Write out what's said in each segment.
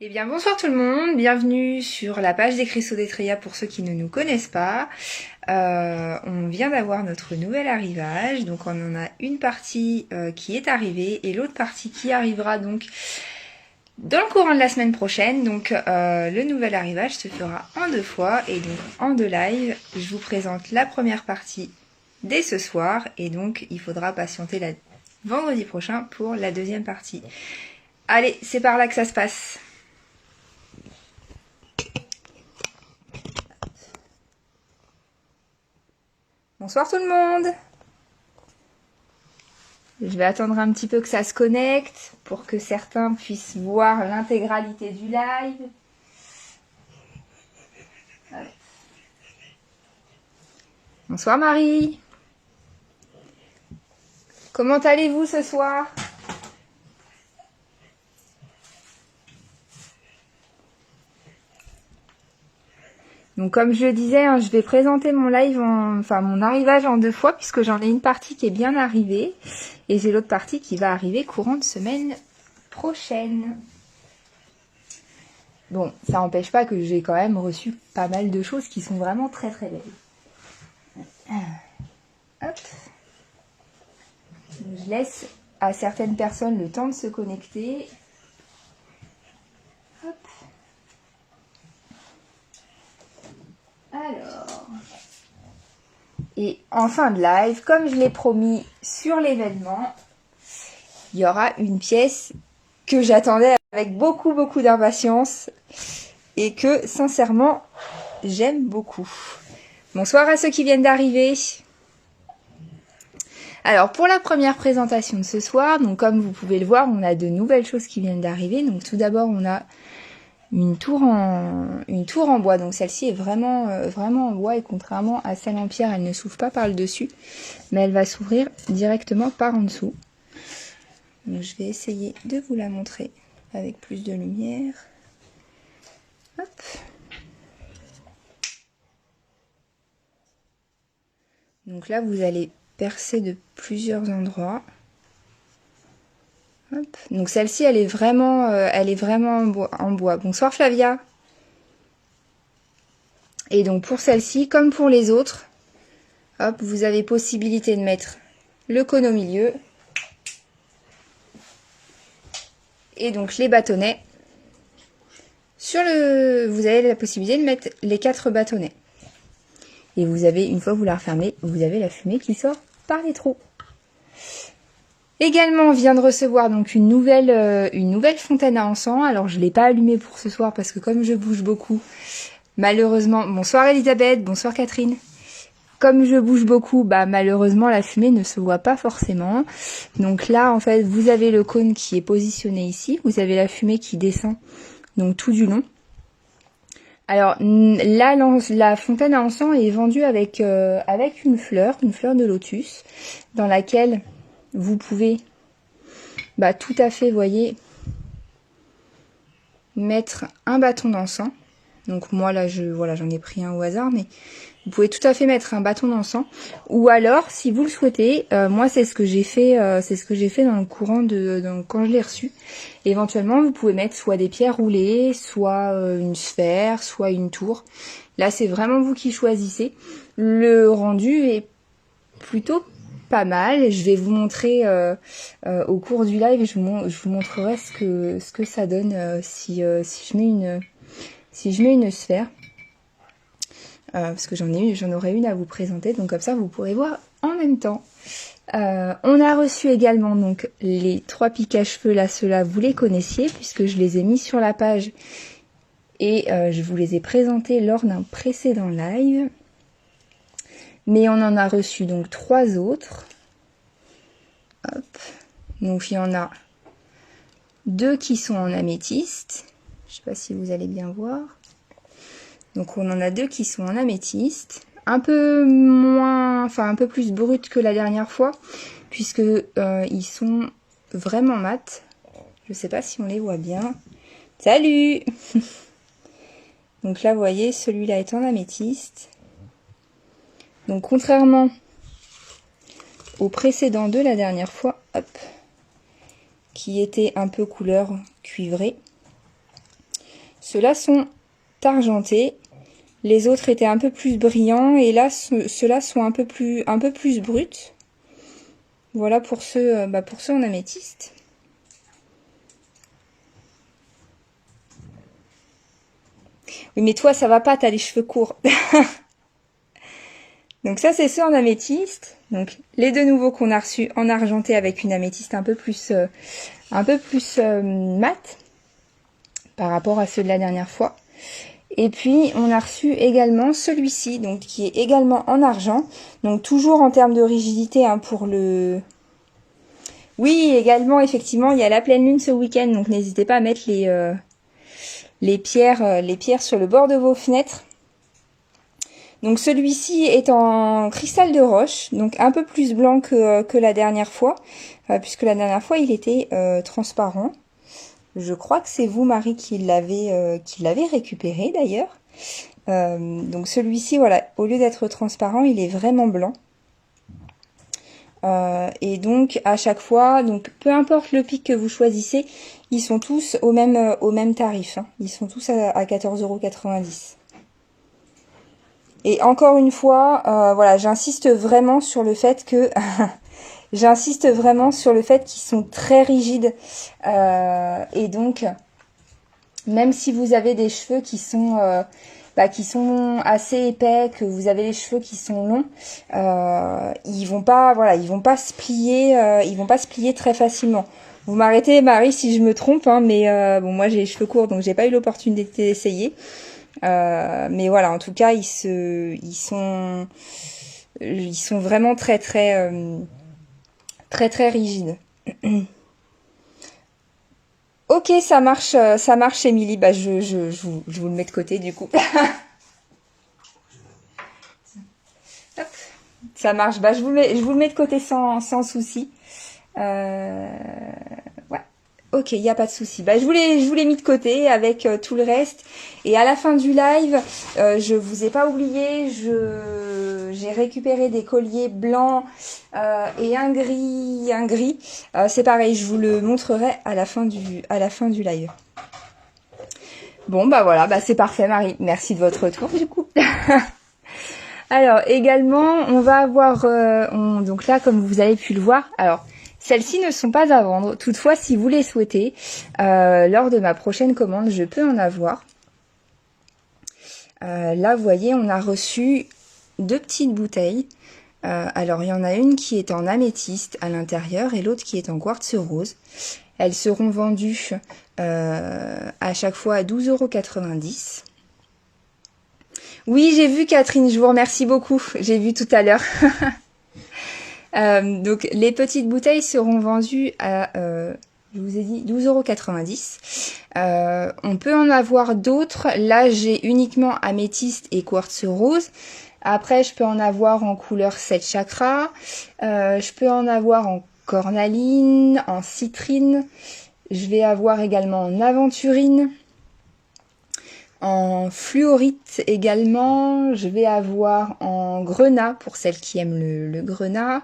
Eh bien bonsoir tout le monde, bienvenue sur la page des Cristaux d'Etreia pour ceux qui ne nous connaissent pas. On vient d'avoir notre nouvel arrivage, donc on en a une partie qui est arrivée et l'autre partie qui arrivera donc dans le courant de la semaine prochaine. Donc le nouvel arrivage se fera en 2 fois et donc en 2 lives. Je vous présente la première partie dès ce soir et donc il faudra patienter vendredi prochain pour la deuxième partie. Allez, c'est par là que ça se passe. Bonsoir tout le monde. Je vais attendre un petit peu que ça se connecte pour que certains puissent voir l'intégralité du live. Hop. Bonsoir Marie. Comment allez-vous ce soir ? Donc comme je le disais, je vais présenter mon live, mon arrivage en 2 fois puisque j'en ai une partie qui est bien arrivée et j'ai l'autre partie qui va arriver courant de semaine prochaine. Bon, ça n'empêche pas que j'ai quand même reçu pas mal de choses qui sont vraiment très très belles. Hop. Je laisse à certaines personnes le temps de se connecter. Hop. Alors, et en fin de live, comme je l'ai promis sur l'événement, il y aura une pièce que j'attendais avec beaucoup d'impatience et que sincèrement j'aime beaucoup. Bonsoir à ceux qui viennent d'arriver. Alors pour la première présentation de ce soir, donc comme vous pouvez le voir, on a de nouvelles choses qui viennent d'arriver. Donc tout d'abord on a une tour en bois, donc celle-ci est vraiment en bois et contrairement à celle en pierre, elle ne s'ouvre pas par le dessus, mais elle va s'ouvrir directement par en dessous. Donc je vais essayer de vous la montrer avec plus de lumière. Hop. Donc là vous allez percer de plusieurs endroits. Hop. Donc celle-ci elle est vraiment en bois. Bonsoir Flavia. Et donc pour celle-ci, comme pour les autres, hop, vous avez possibilité de mettre le cône au milieu. Et donc les bâtonnets. Vous avez la possibilité de mettre les 4 bâtonnets. Et vous avez, une fois que vous la refermez, vous avez la fumée qui sort par les trous. Également, on vient de recevoir donc une nouvelle fontaine à encens. Alors je ne l'ai pas allumée pour ce soir parce que comme je bouge beaucoup, malheureusement, bonsoir Elisabeth, bonsoir Catherine. Comme je bouge beaucoup, malheureusement la fumée ne se voit pas forcément. Donc là en fait vous avez le cône qui est positionné ici, vous avez la fumée qui descend donc tout du long. Alors là la fontaine à encens est vendue avec une fleur de lotus, dans laquelle vous pouvez tout à fait, voyez, mettre un bâton d'encens. Donc moi là j'en ai pris un au hasard, mais vous pouvez tout à fait mettre un bâton d'encens. Ou alors, si vous le souhaitez, moi c'est ce que j'ai fait, dans le courant quand je l'ai reçu. Éventuellement, vous pouvez mettre soit des pierres roulées, soit une sphère, soit une tour. Là, c'est vraiment vous qui choisissez. Le rendu est plutôt pas mal. Je vais vous montrer au cours du live. Je vous montrerai ce que ça donne si je mets une sphère. Parce que j'en aurai une à vous présenter, donc comme ça vous pourrez voir en même temps. On a reçu également donc les 3 piques à cheveux, là ceux-là vous les connaissiez puisque je les ai mis sur la page et je vous les ai présentés lors d'un précédent live. Mais on en a reçu donc 3 autres. Hop. Donc il y en a 2 qui sont en améthyste. Je sais pas si vous allez bien voir. Donc on en a 2 qui sont en améthyste, un peu plus bruts que la dernière fois, puisque ils sont vraiment mat. Je sais pas si on les voit bien. Salut. Donc là vous voyez, celui-là est en améthyste. Donc contrairement au précédent de la dernière fois, hop, qui était un peu couleur cuivrée, Ceux-là sont argentés. Les autres étaient un peu plus brillants et là, ceux-là sont un peu plus bruts. Voilà pour ceux en améthyste. Oui, mais toi, ça va pas, t'as les cheveux courts. Donc ça, c'est ceux en améthyste. Donc les deux nouveaux qu'on a reçus en argenté avec une améthyste un peu plus mat par rapport à ceux de la dernière fois. Et puis on a reçu également celui-ci, donc qui est également en argent. Donc toujours en termes de rigidité hein, pour le... Oui, également effectivement, il y a la pleine lune ce week-end, donc n'hésitez pas à mettre les pierres sur le bord de vos fenêtres. Donc celui-ci est en cristal de roche, donc un peu plus blanc que la dernière fois, puisque la dernière fois il était transparent. Je crois que c'est vous, Marie, qui l'avez récupéré d'ailleurs. Donc celui-ci, voilà, au lieu d'être transparent, il est vraiment blanc. Et donc à chaque fois, donc peu importe le pic que vous choisissez, ils sont tous au même tarif. Hein. Ils sont tous à 14,90 €. Et encore une fois, voilà, j'insiste vraiment sur le fait que qu'ils sont très rigides. Et donc, même si vous avez des cheveux qui sont assez épais, que vous avez les cheveux qui sont longs, ils vont pas se plier très facilement. Vous m'arrêtez, Marie, si je me trompe, hein, mais bon, moi j'ai les cheveux courts, donc j'ai pas eu l'opportunité d'essayer. Mais voilà, en tout cas, ils sont vraiment très rigides. Ok, ça marche, Émilie. Bah, je vous le mets de côté du coup. Hop, ça marche. Bah, je vous le mets de côté sans souci. Ouais. Ok, il n'y a pas de souci. Bah, je vous l'ai mis de côté avec tout le reste. Et à la fin du live, je vous ai pas oublié, j'ai récupéré des colliers blancs et un gris. C'est pareil, je vous le montrerai à la fin du live. Bon, bah voilà, bah c'est parfait, Marie. Merci de votre retour, du coup. Alors, également, on va avoir... donc là, comme vous avez pu le voir... Alors, celles-ci ne sont pas à vendre. Toutefois, si vous les souhaitez, lors de ma prochaine commande, je peux en avoir. Là, vous voyez, on a reçu 2 petites bouteilles. Alors, il y en a une qui est en améthyste à l'intérieur et l'autre qui est en quartz rose. Elles seront vendues à chaque fois à 12,90 €. Oui, j'ai vu, Catherine, je vous remercie beaucoup. J'ai vu tout à l'heure. Donc les petites bouteilles seront vendues à, je vous ai dit, 12,90 €. On peut en avoir d'autres. Là, j'ai uniquement améthyste et quartz rose. Après, je peux en avoir en couleur 7 chakras. Je peux en avoir en cornaline, en citrine. Je vais avoir également en aventurine. En fluorite également, je vais avoir en grenat pour celles qui aiment le grenat,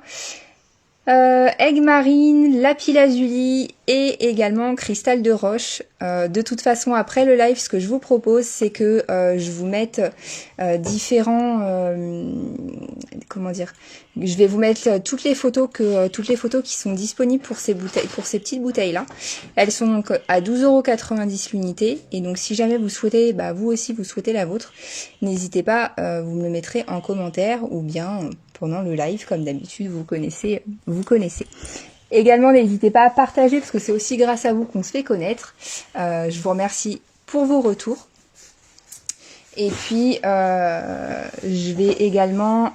aigue marine, lapis lazuli et également cristal de roche. De toute façon, après le live, ce que je vous propose, c'est que je vous mette différents, comment dire, je vais vous mettre toutes les photos qui sont disponibles pour ces bouteilles, pour ces petites bouteilles là. Elles sont donc à 12,90 € l'unité. Et donc si jamais vous souhaitez, bah vous aussi vous souhaitez la vôtre, n'hésitez pas, vous me le mettrez en commentaire ou bien pendant le live comme d'habitude, vous connaissez. Également, n'hésitez pas à partager parce que c'est aussi grâce à vous qu'on se fait connaître. Je vous remercie pour vos retours. Et puis, je vais également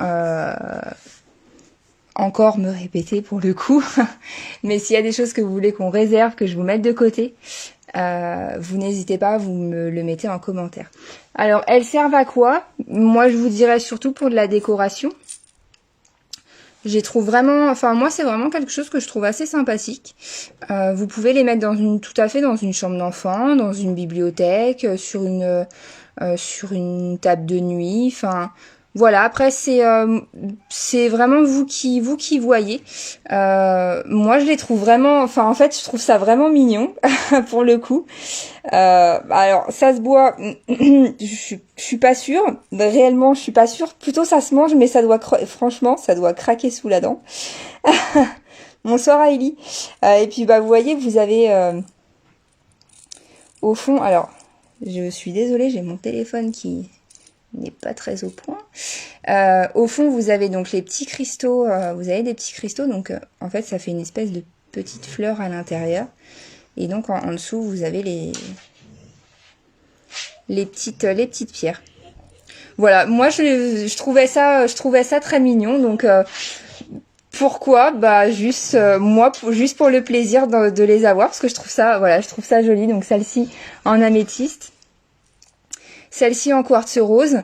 encore me répéter pour le coup. Mais s'il y a des choses que vous voulez qu'on réserve, que je vous mette de côté, vous n'hésitez pas, vous me le mettez en commentaire. Alors, elles servent à quoi? Moi, je vous dirais surtout pour de la décoration. J'y trouve vraiment, enfin moi c'est vraiment quelque chose que je trouve assez sympathique. Vous pouvez les mettre tout à fait dans une chambre d'enfant, dans une bibliothèque, sur une table de nuit. Enfin Voilà, après c'est vraiment vous qui voyez. Moi je les trouve vraiment, enfin en fait je trouve ça vraiment mignon pour le coup. Alors ça se boit, je suis pas sûre, réellement je suis pas sûre. Plutôt ça se mange, mais ça doit franchement ça doit craquer sous la dent. Bonsoir Aïli. Et puis bah vous voyez vous avez au fond, alors je suis désolée, j'ai mon téléphone qui n'est pas très au point. Au fond, vous avez donc les petits cristaux. Vous avez des petits cristaux, donc en fait, ça fait une espèce de petite fleur à l'intérieur. Et donc en dessous, vous avez les petites pierres. Voilà, moi je trouvais ça très mignon. Donc pourquoi? Bah juste moi, juste pour le plaisir de les avoir, parce que je trouve ça, voilà, je trouve ça joli. Donc celle-ci en améthyste. Celle-ci en quartz rose,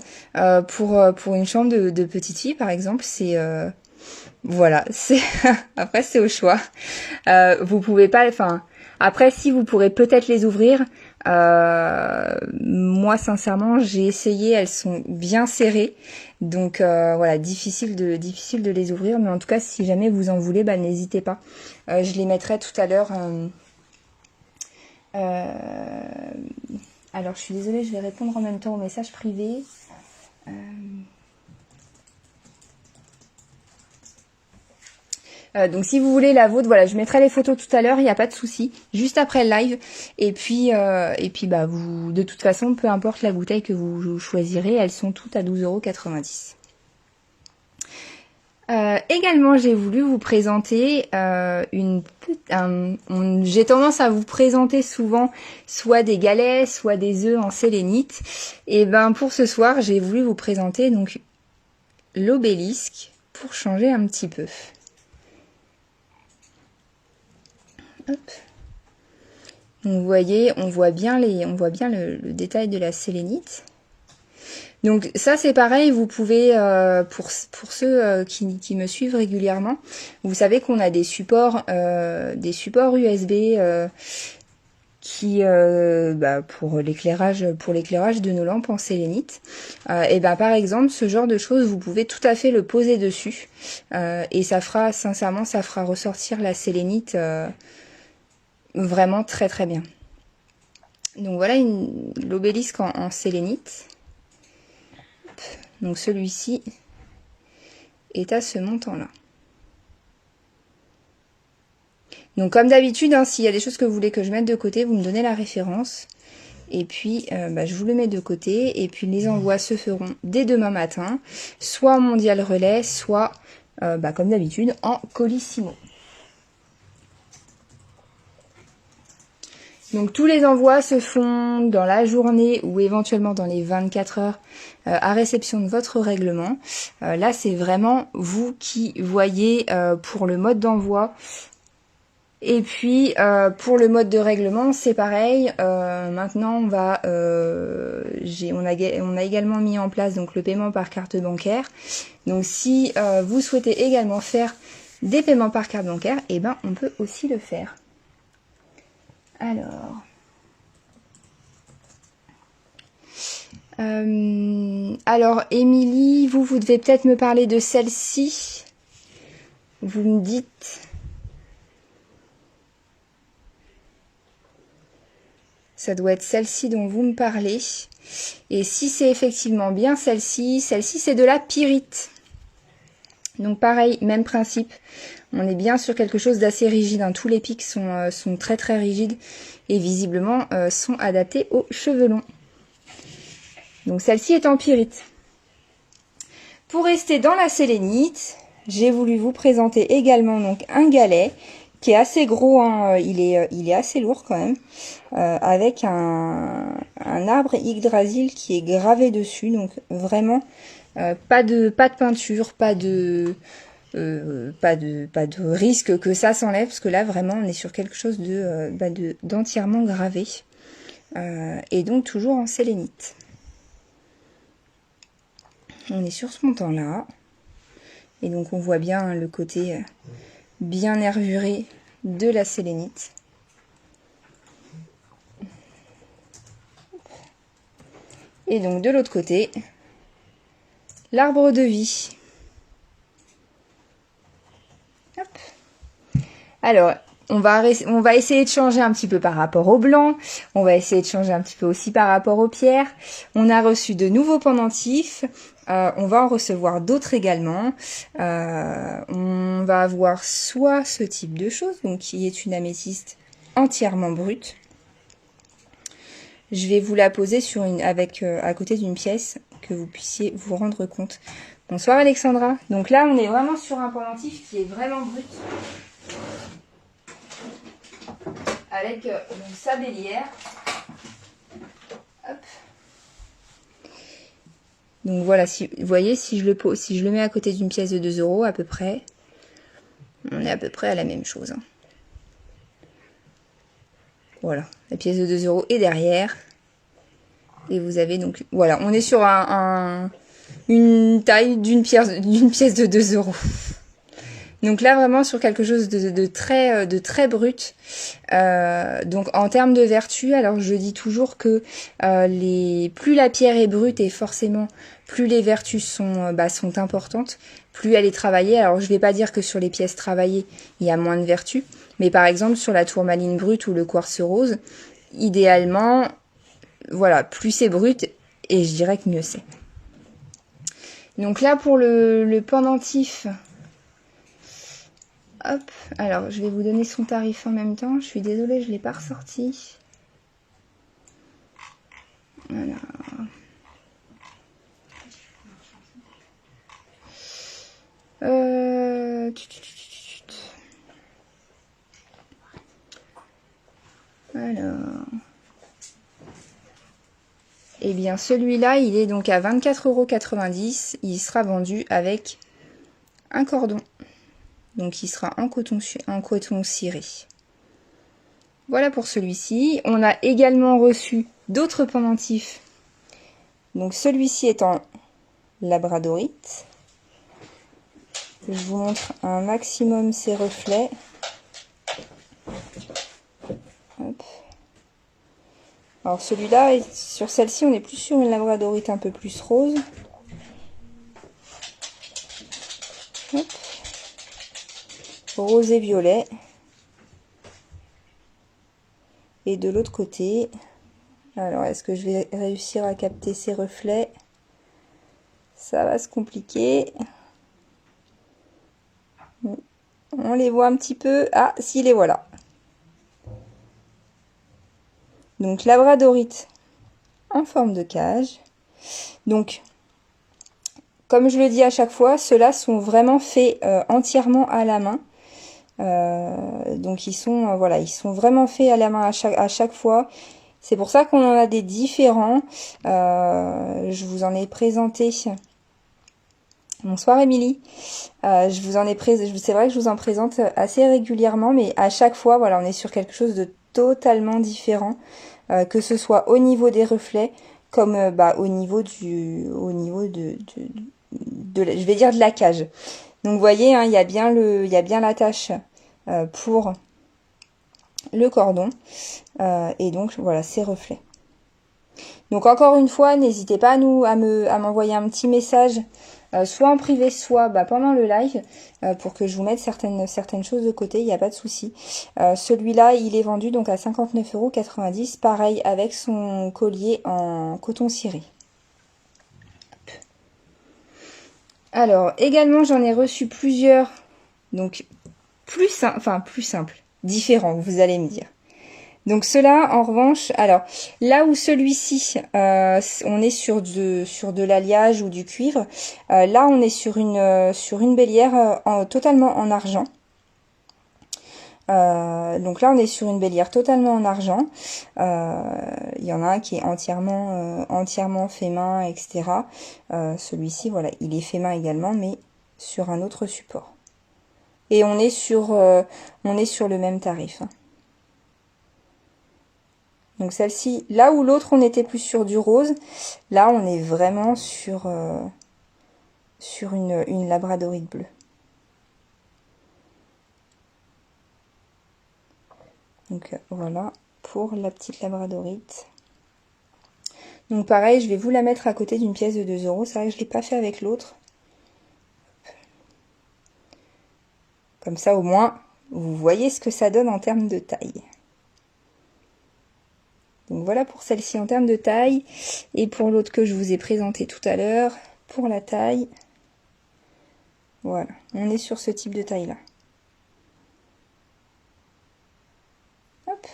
pour une chambre de petite fille, par exemple, c'est... voilà, c'est après c'est au choix. Vous pouvez pas... Enfin, après, si vous pourrez peut-être les ouvrir. Moi, sincèrement, j'ai essayé, elles sont bien serrées. Donc voilà, difficile de les ouvrir. Mais en tout cas, si jamais vous en voulez, bah, n'hésitez pas. Je les mettrai tout à l'heure... alors, je suis désolée, je vais répondre en même temps au message privé. Donc si vous voulez la vôtre, voilà, je mettrai les photos tout à l'heure, il n'y a pas de souci, juste après le live. Et puis bah vous, de toute façon, peu importe la bouteille que vous choisirez, elles sont toutes à 12,90 €. Également, j'ai voulu vous présenter j'ai tendance à vous présenter souvent soit des galets, soit des œufs en sélénite. Et ben pour ce soir, j'ai voulu vous présenter donc l'obélisque pour changer un petit peu. Hop. Donc vous voyez, on voit bien le détail de la sélénite. Donc ça c'est pareil, vous pouvez, pour ceux qui me suivent régulièrement, vous savez qu'on a des supports USB qui pour l'éclairage de nos lampes en sélénite. Et ben par exemple ce genre de choses vous pouvez tout à fait le poser dessus et ça fera ressortir la sélénite vraiment très très bien. Donc voilà l'obélisque en sélénite. Donc celui-ci est à ce montant-là. Donc comme d'habitude, hein, s'il y a des choses que vous voulez que je mette de côté, vous me donnez la référence. Et puis je vous le mets de côté. Et puis les envois se feront dès demain matin, soit en mondial relais, soit comme d'habitude en colissimo. Donc tous les envois se font dans la journée ou éventuellement dans les 24 heures à réception de votre règlement. Là c'est vraiment vous qui voyez pour le mode d'envoi. Et puis pour le mode de règlement c'est pareil. Maintenant on a également mis en place donc le paiement par carte bancaire. Donc si vous souhaitez également faire des paiements par carte bancaire, et ben on peut aussi le faire. Alors, Émilie, vous devez peut-être me parler de celle-ci. Vous me dites. Ça doit être celle-ci dont vous me parlez. Et si c'est effectivement bien celle-ci c'est de la pyrite. Donc pareil, même principe. On est bien sur quelque chose d'assez rigide. Hein. Tous les pics sont très très rigides et visiblement sont adaptés aux cheveux longs. Donc celle-ci est en pyrite. Pour rester dans la sélénite, j'ai voulu vous présenter également donc un galet qui est assez gros. Hein. Il est assez lourd quand même, avec un arbre Yggdrasil qui est gravé dessus. Donc vraiment pas de peinture, pas de risque que ça s'enlève, parce que là vraiment on est sur quelque chose d'entièrement gravé et donc toujours en sélénite. On est sur ce montant là et donc on voit bien le côté bien nervuré de la sélénite. Et donc de l'autre côté l'arbre de vie. Hop. Alors, on va essayer de changer un petit peu par rapport au blanc. On va essayer de changer un petit peu aussi par rapport aux pierres. On a reçu de nouveaux pendentifs. On va en recevoir d'autres également. On va avoir soit ce type de choses, donc qui est une améthyste entièrement brute. Je vais vous la poser sur à côté d'une pièce que vous puissiez vous rendre compte. Bonsoir Alexandra. Donc là, on est vraiment sur un pendentif qui est vraiment brut. Avec donc, sa bélière. Hop. Donc voilà, vous voyez, si je le mets à côté d'une pièce de 2 € à peu près, on est à peu près à la même chose. Hein. Voilà, la pièce de 2 € est derrière. Et vous avez donc... Voilà, on est sur une taille d'une pièce de 2 €. Donc là, vraiment sur quelque chose de très brut. Donc en termes de vertu, alors je dis toujours que plus la pierre est brute et forcément plus les vertus sont importantes, plus elle est travaillée. Alors je vais pas dire que sur les pièces travaillées, il y a moins de vertus, mais par exemple sur la tourmaline brute ou le quartz rose, idéalement, voilà, plus c'est brut, et je dirais que mieux c'est. Donc là pour le pendentif... Hop, alors je vais vous donner son tarif en même temps. Je suis désolée, je ne l'ai pas ressorti. Voilà. Alors. Eh bien, celui-là, il est donc à 24,90 €. Il sera vendu avec un cordon. Donc, il sera en coton ciré. Voilà pour celui-ci. On a également reçu d'autres pendentifs. Donc, celui-ci est en labradorite. Je vous montre un maximum ses reflets. Hop. Alors celui-là, sur celle-ci, on est plus sur une labradorite un peu plus rose. Hop. Rose et violet. Et de l'autre côté, alors est-ce que je vais réussir à capter ces reflets? Ça va se compliquer. On les voit un petit peu. Ah, si, les voilà. Donc labradorite en forme de cage. Donc, comme je le dis à chaque fois, ceux-là sont vraiment faits entièrement à la main. Donc ils sont voilà, ils sont vraiment faits à la main à chaque fois. C'est pour ça qu'on en a des différents. Je vous en ai présenté. Bonsoir Émilie. Je vous en ai c'est vrai que je vous en présente assez régulièrement, mais à chaque fois, voilà, on est sur quelque chose de totalement différent, que ce soit au niveau des reflets, comme au niveau je vais dire de la cage. Donc vous voyez, hein, il y a bien l'attache pour le cordon, et donc voilà ces reflets. Donc encore une fois, n'hésitez pas à m'envoyer un petit message, soit en privé, soit pendant le live, pour que je vous mette certaines choses de côté, il n'y a pas de souci. Celui-là, il est vendu donc à 59,90 €, pareil avec son collier en coton ciré. Alors, également, j'en ai reçu plusieurs, donc plus simple, différents, vous allez me dire. Donc cela, en revanche, alors là où celui-ci, on est sur de l'alliage ou du cuivre, là on est sur une bélière totalement en argent. Donc là on est sur une bélière totalement en argent. Il y en a un qui est entièrement fait main, etc. Celui-ci, voilà, il est fait main également, mais sur un autre support. Et on est sur le même tarif. Hein. Donc celle-ci, là où l'autre on était plus sur du rose, là on est vraiment sur une labradorite bleue. Donc voilà pour la petite labradorite. Donc pareil, je vais vous la mettre à côté d'une pièce de 2 euros. C'est vrai que je ne l'ai pas fait avec l'autre. Comme ça, au moins, vous voyez ce que ça donne en termes de taille. Donc voilà pour celle-ci en termes de taille. Et pour l'autre que je vous ai présenté tout à l'heure, pour la taille, voilà, on est sur ce type de taille-là. Hop.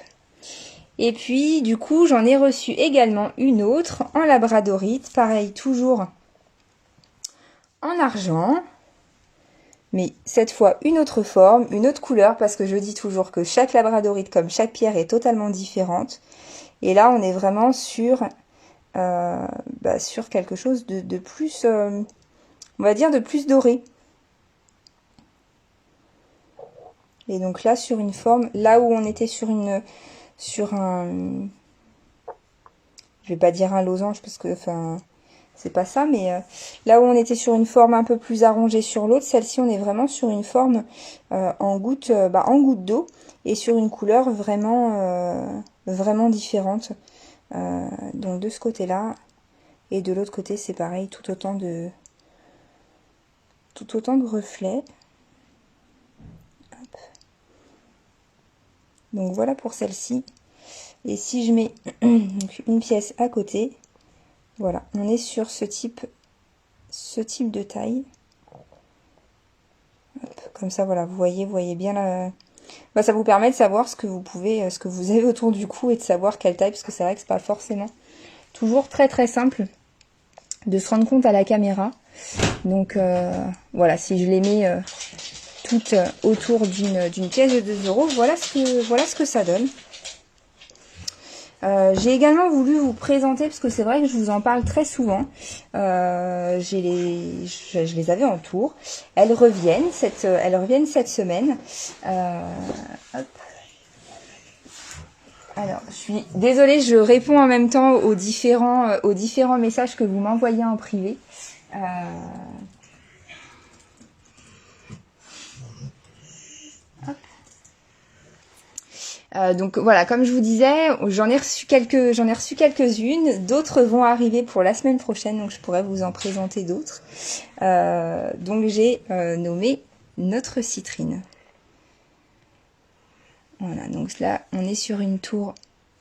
Et puis, du coup, j'en ai reçu également une autre en labradorite. Pareil, toujours en argent. Mais cette fois, une autre forme, une autre couleur, parce que je dis toujours que chaque labradorite, comme chaque pierre, est totalement différente. Et là, on est vraiment sur, sur quelque chose de plus, on va dire, de plus doré. Et donc là, sur une forme, là où on était sur un, je vais pas dire un losange, parce que, enfin, c'est pas ça, mais là où on était sur une forme un peu plus arrongée sur l'autre, celle-ci, on est vraiment sur une forme en goutte d'eau, et sur une couleur vraiment, vraiment différente. Donc de ce côté-là, et de l'autre côté, c'est pareil, tout autant de reflets. Hop. Donc voilà pour celle-ci. Et si je mets une pièce à côté, voilà, on est sur ce type de taille. Hop, comme ça, voilà, vous voyez bien la... ça vous permet de savoir ce que vous avez autour du cou et de savoir quelle taille, parce que c'est vrai que c'est pas forcément toujours très très simple de se rendre compte à la caméra. Donc voilà, si je les mets toutes autour d'une pièce de 2 euros, voilà ce que ça donne. J'ai également voulu vous présenter, parce que c'est vrai que je vous en parle très souvent, je les avais en tour, elles reviennent cette semaine. Hop. Alors, je suis désolée, je réponds en même temps aux différents messages que vous m'envoyez en privé. Donc voilà, comme je vous disais, j'en ai reçu quelques-unes, d'autres vont arriver pour la semaine prochaine, donc je pourrais vous en présenter d'autres. Donc j'ai nommé notre citrine. Voilà, donc là on est sur une tour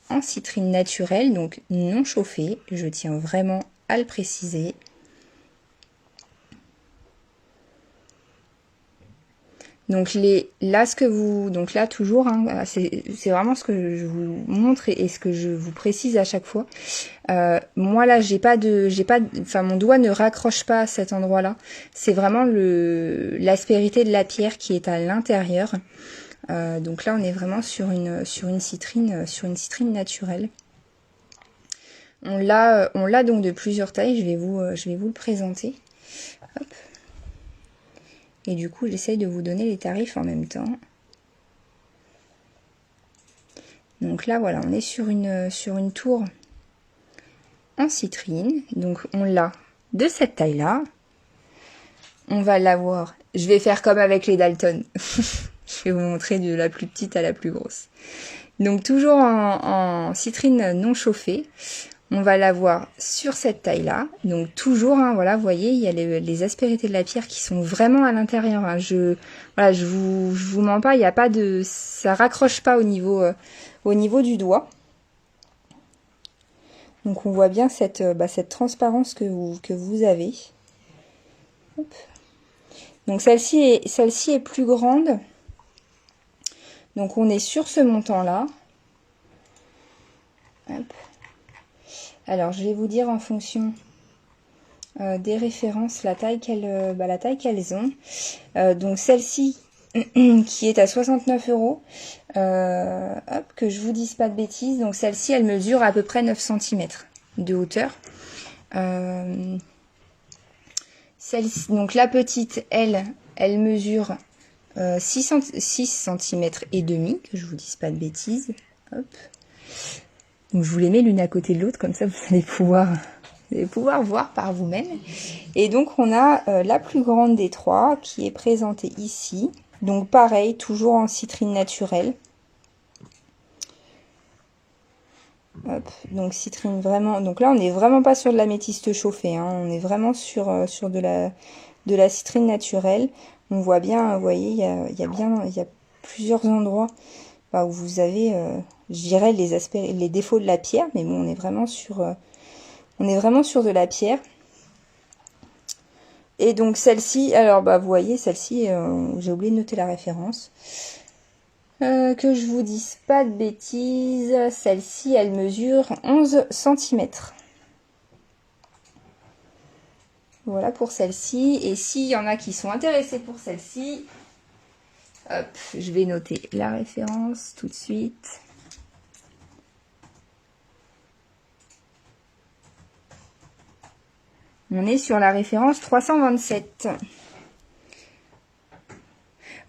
en citrine naturelle, donc non chauffée, je tiens vraiment à le préciser. Donc là toujours, hein, c'est vraiment ce que je vous montre et ce que je vous précise à chaque fois. Moi là, mon doigt ne raccroche pas à cet endroit-là. C'est vraiment l'aspérité de la pierre qui est à l'intérieur. Donc là, on est vraiment sur une citrine naturelle. On l'a donc de plusieurs tailles. Je vais vous le présenter. Hop. Et du coup, j'essaye de vous donner les tarifs en même temps. Donc là, voilà, on est sur une tour en citrine. Donc on l'a de cette taille-là. On va l'avoir. Je vais faire comme avec les Dalton. Je vais vous montrer de la plus petite à la plus grosse. Donc toujours en citrine non chauffée. On va l'avoir sur cette taille-là. Donc toujours, hein, voilà, vous voyez, il y a les aspérités de la pierre qui sont vraiment à l'intérieur. Hein. Je vous mens pas, il n'y a pas de, ça raccroche pas au niveau du doigt. Donc on voit bien cette transparence que vous avez. Hop. Donc celle-ci est plus grande. Donc on est sur ce montant-là. Hop. Alors, je vais vous dire en fonction des références la taille qu'elles ont. Donc, celle-ci qui est à 69 €. Hop, que je vous dise pas de bêtises. Donc, celle-ci, elle mesure à peu près 9 cm de hauteur. Celle-ci, donc la petite, elle mesure 6 cm et demi, que je vous dise pas de bêtises. Hop. Donc je vous les mets l'une à côté de l'autre, comme ça vous allez pouvoir voir par vous-même. Et donc on a la plus grande des trois qui est présentée ici. Donc pareil, toujours en citrine naturelle. Hop, donc citrine vraiment. Donc là, on n'est vraiment pas sur de l'améthyste chauffée, hein. On est vraiment sur de la citrine naturelle. On voit bien, vous voyez, il y a plusieurs endroits bah, où vous avez, je dirais, les aspects, les défauts de la pierre, mais bon, on est vraiment sur de la pierre. Et donc celle-ci, alors bah vous voyez, celle-ci, j'ai oublié de noter la référence. Que je vous dise pas de bêtises, celle-ci, elle mesure 11 cm. Voilà pour celle-ci. Et s'il y en a qui sont intéressés pour celle-ci, hop, je vais noter la référence tout de suite. On est sur la référence 327.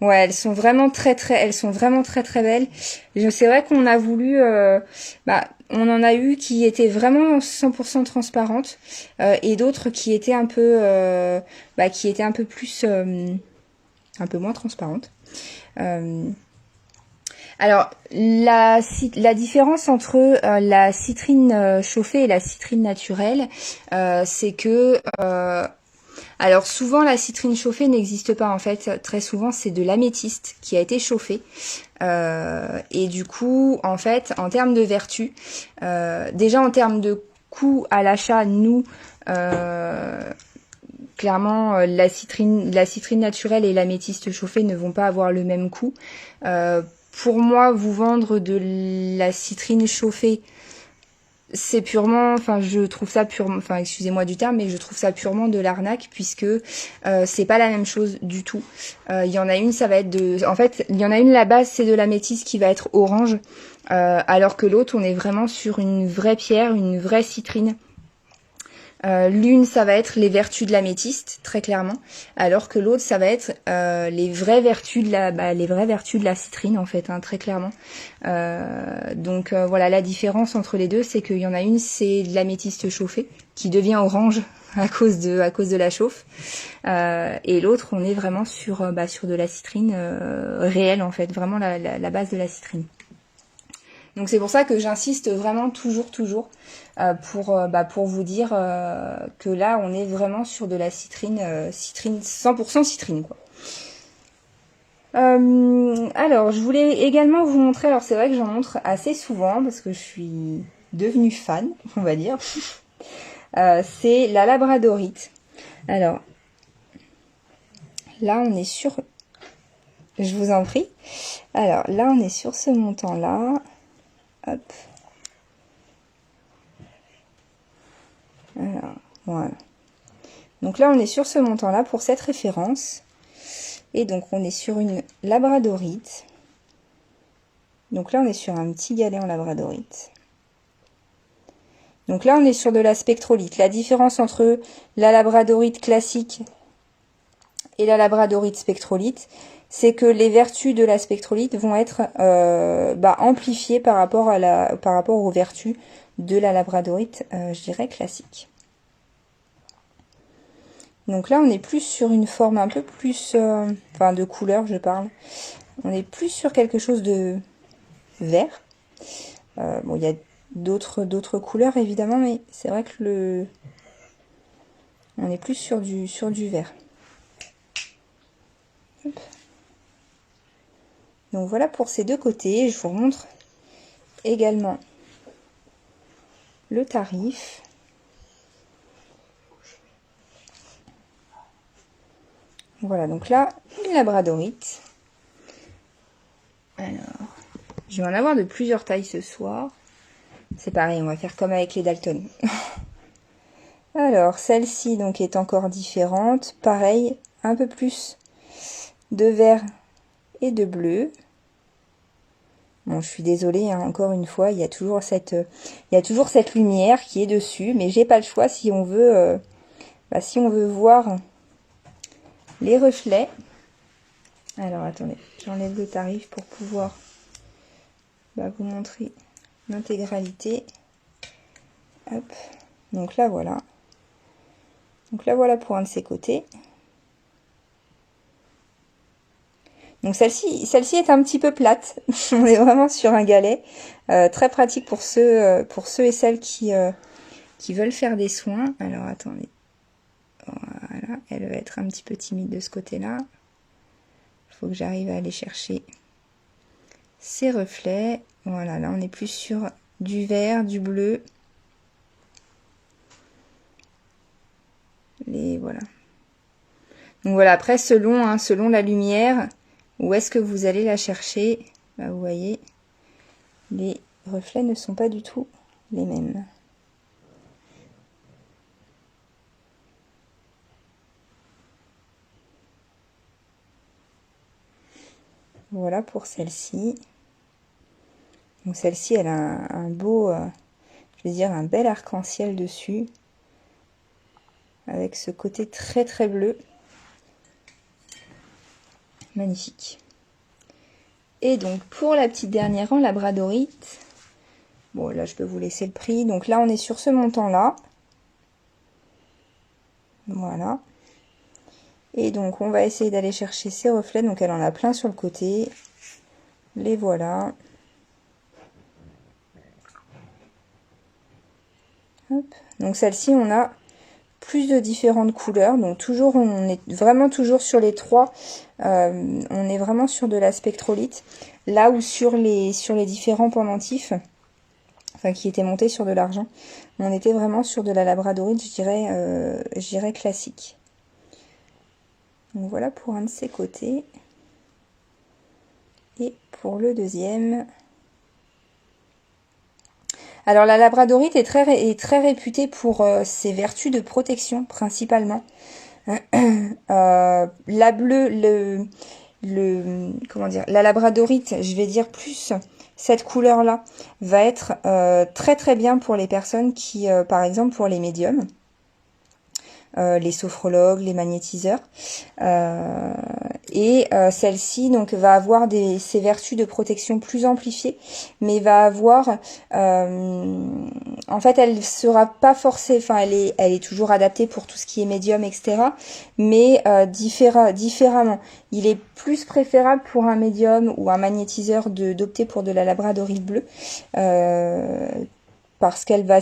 Ouais, elles sont vraiment très belles. C'est vrai qu'on a voulu, on en a eu qui étaient vraiment 100% transparentes et d'autres qui étaient qui étaient un peu plus, un peu moins transparentes. Alors, la différence entre la citrine chauffée et la citrine naturelle, c'est que alors souvent la citrine chauffée n'existe pas en fait. Très souvent c'est de l'améthyste qui a été chauffé. Et du coup en fait en termes de vertu, déjà en termes de coût à l'achat, nous clairement la citrine naturelle et l'améthyste chauffée ne vont pas avoir le même coût. Pour moi, vous vendre de la citrine chauffée, c'est purement, enfin je trouve ça purement, enfin excusez-moi du terme, mais je trouve ça purement de l'arnaque puisque c'est pas la même chose du tout. Il y en a une, ça va être en fait, il y en a une, la base c'est de l'améthyste qui va être orange, alors que l'autre on est vraiment sur une vraie pierre, une vraie citrine. L'une, ça va être les vertus de l'améthyste, très clairement, alors que l'autre, ça va être les vraies vertus de la citrine, en fait, hein, très clairement. Donc voilà, la différence entre les deux, c'est qu'il y en a une, c'est de l'améthyste chauffée, qui devient orange à cause de la chauffe, et l'autre, on est vraiment sur de la citrine réelle, en fait, vraiment la base de la citrine. Donc c'est pour ça que j'insiste vraiment toujours pour vous dire que là on est vraiment sur de la citrine 100% citrine quoi. Alors je voulais également vous montrer, alors c'est vrai que j'en montre assez souvent parce que je suis devenue fan, on va dire. C'est la labradorite. Alors là on est sur, je vous en prie. Alors là on est sur ce montant là. Hop. Alors, voilà. Donc là, on est sur ce montant-là pour cette référence. Et donc, on est sur une labradorite. Donc là, on est sur un petit galet en labradorite. Donc là, on est sur de la spectrolite. La différence entre la labradorite classique et la labradorite spectrolite, c'est que les vertus de la spectrolite vont être amplifiées par rapport aux vertus de la labradorite, je dirais, classique. Donc là, on est plus sur une forme un peu plus, de couleur, je parle. On est plus sur quelque chose de vert. Bon, il y a d'autres couleurs évidemment, mais c'est vrai que on est plus sur du vert. Hop. Donc voilà pour ces deux côtés. Je vous remontre également le tarif. Voilà, donc là, une labradorite. Alors, je vais en avoir de plusieurs tailles ce soir. C'est pareil, on va faire comme avec les Dalton. Alors, celle-ci donc est encore différente. Pareil, un peu plus de vert et de bleu. Bon, je suis désolée, hein, encore une fois, il y a toujours cette lumière qui est dessus, mais j'ai pas le choix si on veut voir les reflets. Alors, attendez, j'enlève le tarif pour pouvoir vous montrer l'intégralité. Hop, donc là, voilà. Donc là, voilà pour un de ces côtés. Donc celle-ci est un petit peu plate. On est vraiment sur un galet. Très pratique pour ceux et celles qui veulent faire des soins. Alors attendez. Voilà, elle va être un petit peu timide de ce côté-là. Il faut que j'arrive à aller chercher ces reflets. Voilà, là on est plus sur du vert, du bleu. Et voilà. Donc voilà, après selon la lumière, où est-ce que vous allez la chercher, bah, vous voyez, les reflets ne sont pas du tout les mêmes. Voilà pour celle-ci. Donc celle-ci, elle a un beau, je veux dire, un bel arc-en-ciel dessus, avec ce côté très très bleu. Magnifique. Et donc pour la petite dernière en labradorite, bon là je peux vous laisser le prix. Donc là on est sur ce montant-là. Voilà. Et donc on va essayer d'aller chercher ces reflets. Donc elle en a plein sur le côté. Les voilà. Hop. Donc celle-ci on a plus de différentes couleurs. Donc toujours on est vraiment toujours sur les trois. On est vraiment sur de la spectrolite. Là où sur les différents pendentifs, enfin qui étaient montés sur de l'argent, on était vraiment sur de la labradorite, je dirais classique. Donc voilà pour un de ces côtés. Et pour le deuxième. Alors la labradorite est très réputée pour ses vertus de protection principalement. La bleue, comment dire, la labradorite, je vais dire plus cette couleur là va être très bien pour les personnes qui, par exemple pour les médiums. Les sophrologues, les magnétiseurs, celle-ci donc va avoir ses vertus de protection plus amplifiées, mais va avoir, en fait, elle sera pas forcée, enfin, elle est toujours adaptée pour tout ce qui est médium, etc., mais différemment. Il est plus préférable pour un médium ou un magnétiseur d'opter pour de la labradorite bleue, parce qu'elle va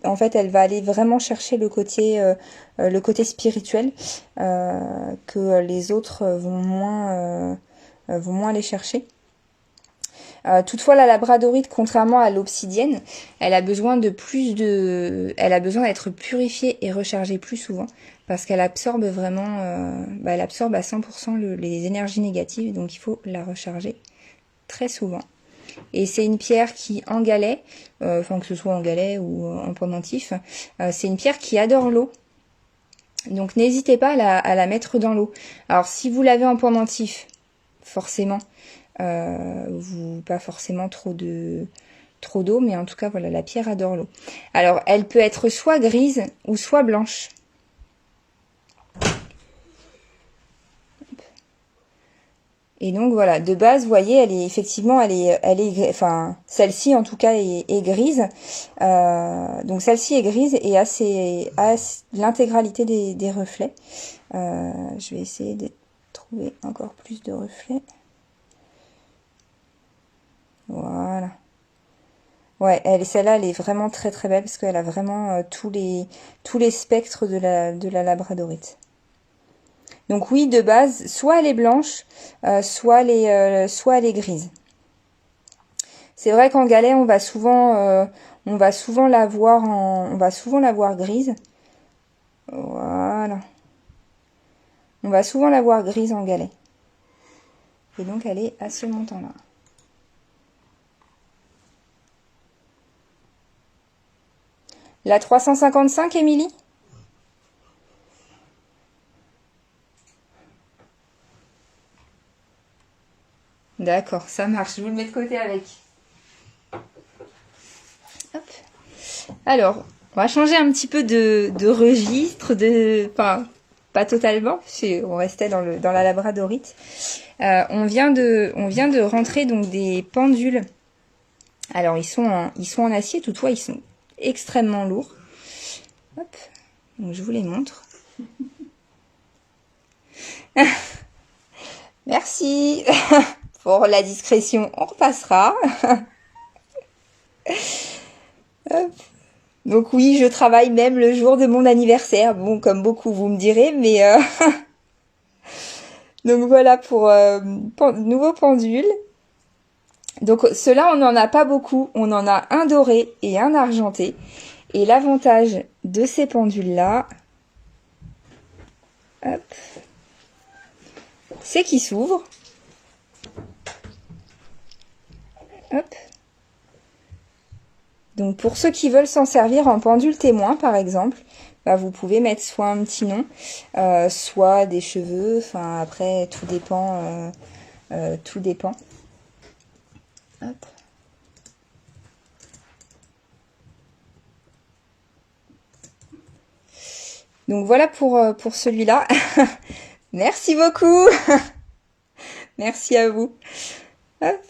en fait, elle va aller vraiment chercher le côté spirituel que les autres vont moins aller chercher. Toutefois, la labradorite, contrairement à l'obsidienne, elle a besoin d'être purifiée et rechargée plus souvent parce qu'elle absorbe vraiment, elle absorbe à 100% les énergies négatives, donc il faut la recharger très souvent. Et c'est une pierre qui, en galet, enfin que ce soit en galet ou en pendentif, c'est une pierre qui adore l'eau. Donc n'hésitez pas à la mettre dans l'eau. Alors si vous l'avez en pendentif, forcément, pas forcément trop d'eau, mais en tout cas voilà, la pierre adore l'eau. Alors elle peut être soit grise ou soit blanche. Et donc voilà, de base, vous voyez, enfin, celle-ci en tout cas est grise. Donc celle-ci est grise et a l'intégralité des reflets. Je vais essayer de trouver encore plus de reflets. Voilà. Ouais, celle-là, elle est vraiment très belle parce qu'elle a vraiment tous les spectres de la labradorite. Donc oui, de base, soit elle est blanche, soit elle est grise. C'est vrai qu'en galet, on va souvent la voir grise. Voilà. On va souvent la voir grise en galet. Et donc elle est à ce montant-là. La 355, Émilie ? D'accord, ça marche. Je vous le mets de côté avec. Hop. Alors, on va changer un petit peu de registre, enfin, pas totalement, on restait dans la labradorite. On vient de rentrer donc des pendules. Alors ils sont en acier, toutefois ils sont extrêmement lourds. Hop. Donc je vous les montre. Merci pour la discrétion, on repassera. Hop. Donc oui, je travaille même le jour de mon anniversaire. Bon, comme beaucoup, vous me direz, mais donc voilà pour nouveau pendule. Donc ceux-là, on n'en a pas beaucoup. On en a un doré et un argenté. Et l'avantage de ces pendules-là, hop, c'est qu'ils s'ouvrent. Hop. Donc pour ceux qui veulent s'en servir en pendule témoin, par exemple, bah, vous pouvez mettre soit un petit nom, soit des cheveux. Enfin après, tout dépend. Tout dépend. Hop. Donc voilà pour celui-là. Merci beaucoup. Merci à vous. Hop.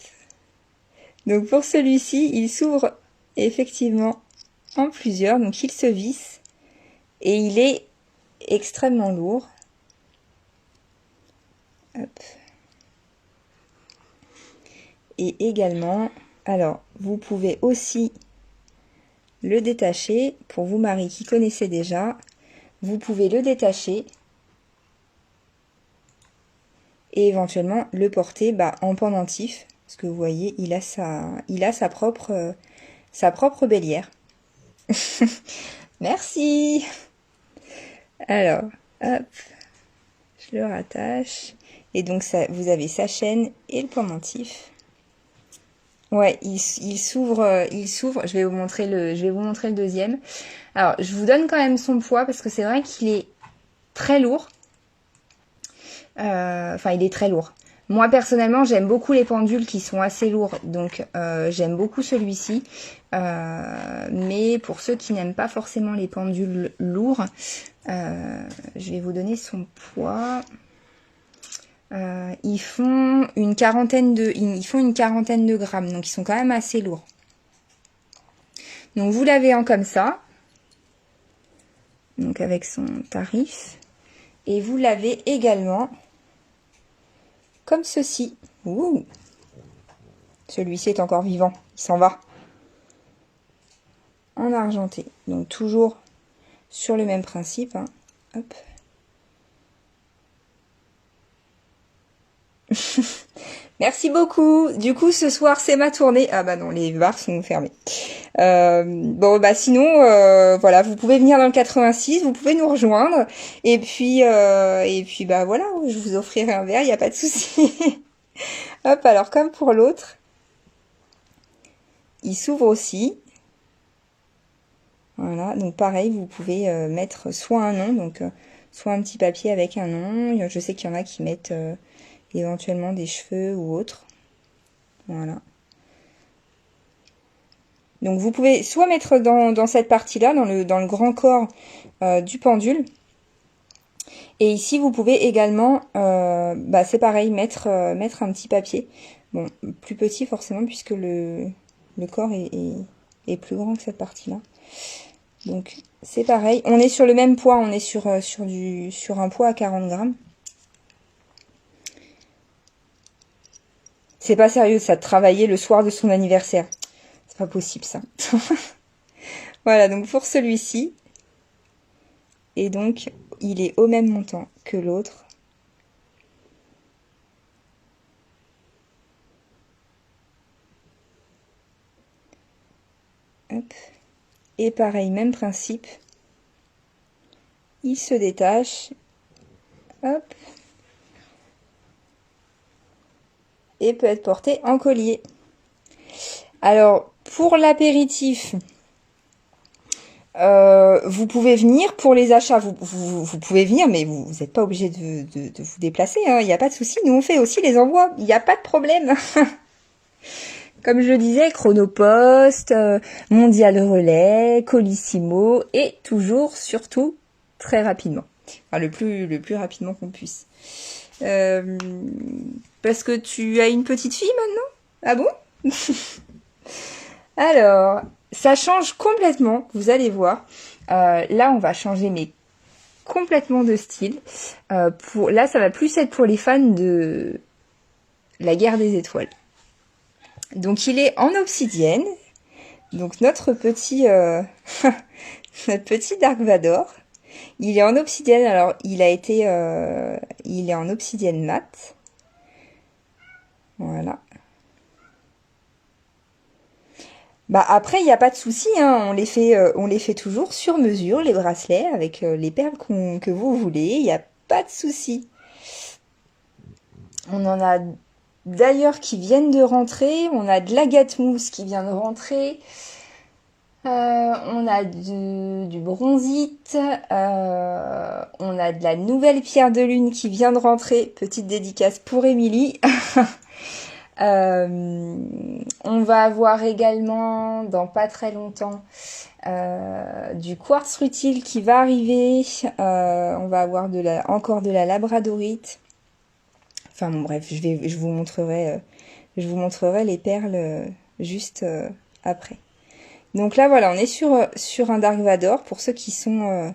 Donc pour celui-ci, il s'ouvre effectivement en plusieurs. Donc il se visse et il est extrêmement lourd. Hop. Et également, alors vous pouvez aussi le détacher. Pour vous Marie qui connaissez déjà, vous pouvez le détacher et éventuellement le porter en pendentif. Parce que vous voyez, il a sa propre bélière. Merci. Alors, hop, je le rattache. Et donc ça, vous avez sa chaîne et le pendentif. Ouais, il s'ouvre. Je vais vous montrer le deuxième. Alors, je vous donne quand même son poids parce que c'est vrai qu'il est très lourd. Enfin, il est très lourd. Moi, personnellement, j'aime beaucoup les pendules qui sont assez lourds. Donc, j'aime beaucoup celui-ci. Mais pour ceux qui n'aiment pas forcément les pendules lourds, je vais vous donner son poids. Ils font une quarantaine de grammes. Donc, ils sont quand même assez lourds. Donc, vous l'avez en comme ça. Donc, avec son tarif. Et vous l'avez également comme ceci. Ouh. Celui-ci est encore vivant, il s'en va. En argenté. Donc toujours sur le même principe. Hein. Hop. Merci beaucoup. Du coup, ce soir, c'est ma tournée. Ah bah non, les bars sont fermés. Bon, bah sinon, voilà, vous pouvez venir dans le 86, vous pouvez nous rejoindre. Et puis bah voilà, je vous offrirai un verre, il n'y a pas de souci. Hop, alors comme pour l'autre, il s'ouvre aussi. Voilà, donc pareil, vous pouvez mettre soit un nom, donc soit un petit papier avec un nom. Je sais qu'il y en a qui mettent éventuellement des cheveux ou autre. Voilà. Donc vous pouvez soit mettre dans cette partie-là, dans le grand corps du pendule. Et ici, vous pouvez également, c'est pareil, mettre un petit papier. Bon, plus petit forcément, puisque le corps est plus grand que cette partie-là. Donc, c'est pareil. On est sur le même poids, on est sur un poids à 40 grammes. C'est pas sérieux, ça, de travailler le soir de son anniversaire. C'est pas possible, ça. Voilà, donc pour celui-ci. Et donc, il est au même montant que l'autre. Hop. Et pareil, même principe. Il se détache. Hop. Et peut être porté en collier. Alors, pour l'apéritif, vous pouvez venir pour les achats. Vous pouvez venir, mais vous n'êtes pas obligé de vous déplacer. Hein, il n'y a pas de souci. Nous, on fait aussi les envois. Il n'y a pas de problème. Comme je le disais, Chronopost, Mondial Relais, Colissimo, et toujours, surtout, très rapidement. Enfin, le plus rapidement qu'on puisse. Parce que tu as une petite fille maintenant? Ah bon? Alors, ça change complètement, vous allez voir. Là, on va changer, mais complètement de style. Là, ça va plus être pour les fans de la guerre des étoiles. Donc il est en obsidienne. Donc notre petit notre petit Dark Vador, il est en obsidienne. Alors il est en obsidienne mat. Voilà. Bah après, il n'y a pas de souci, hein, on les fait toujours sur mesure, les bracelets, avec les perles que vous voulez, il n'y a pas de souci. On en a d'ailleurs qui viennent de rentrer, on a de l'agate mousse qui vient de rentrer, on a du bronzite, on a de la nouvelle pierre de lune qui vient de rentrer, petite dédicace pour Émilie. On va avoir également, dans pas très longtemps, du quartz rutile qui va arriver. On va avoir encore de la labradorite. Enfin bon, bref, je vous montrerai les perles juste après. Donc là, voilà, on est sur un Dark Vador pour ceux qui sont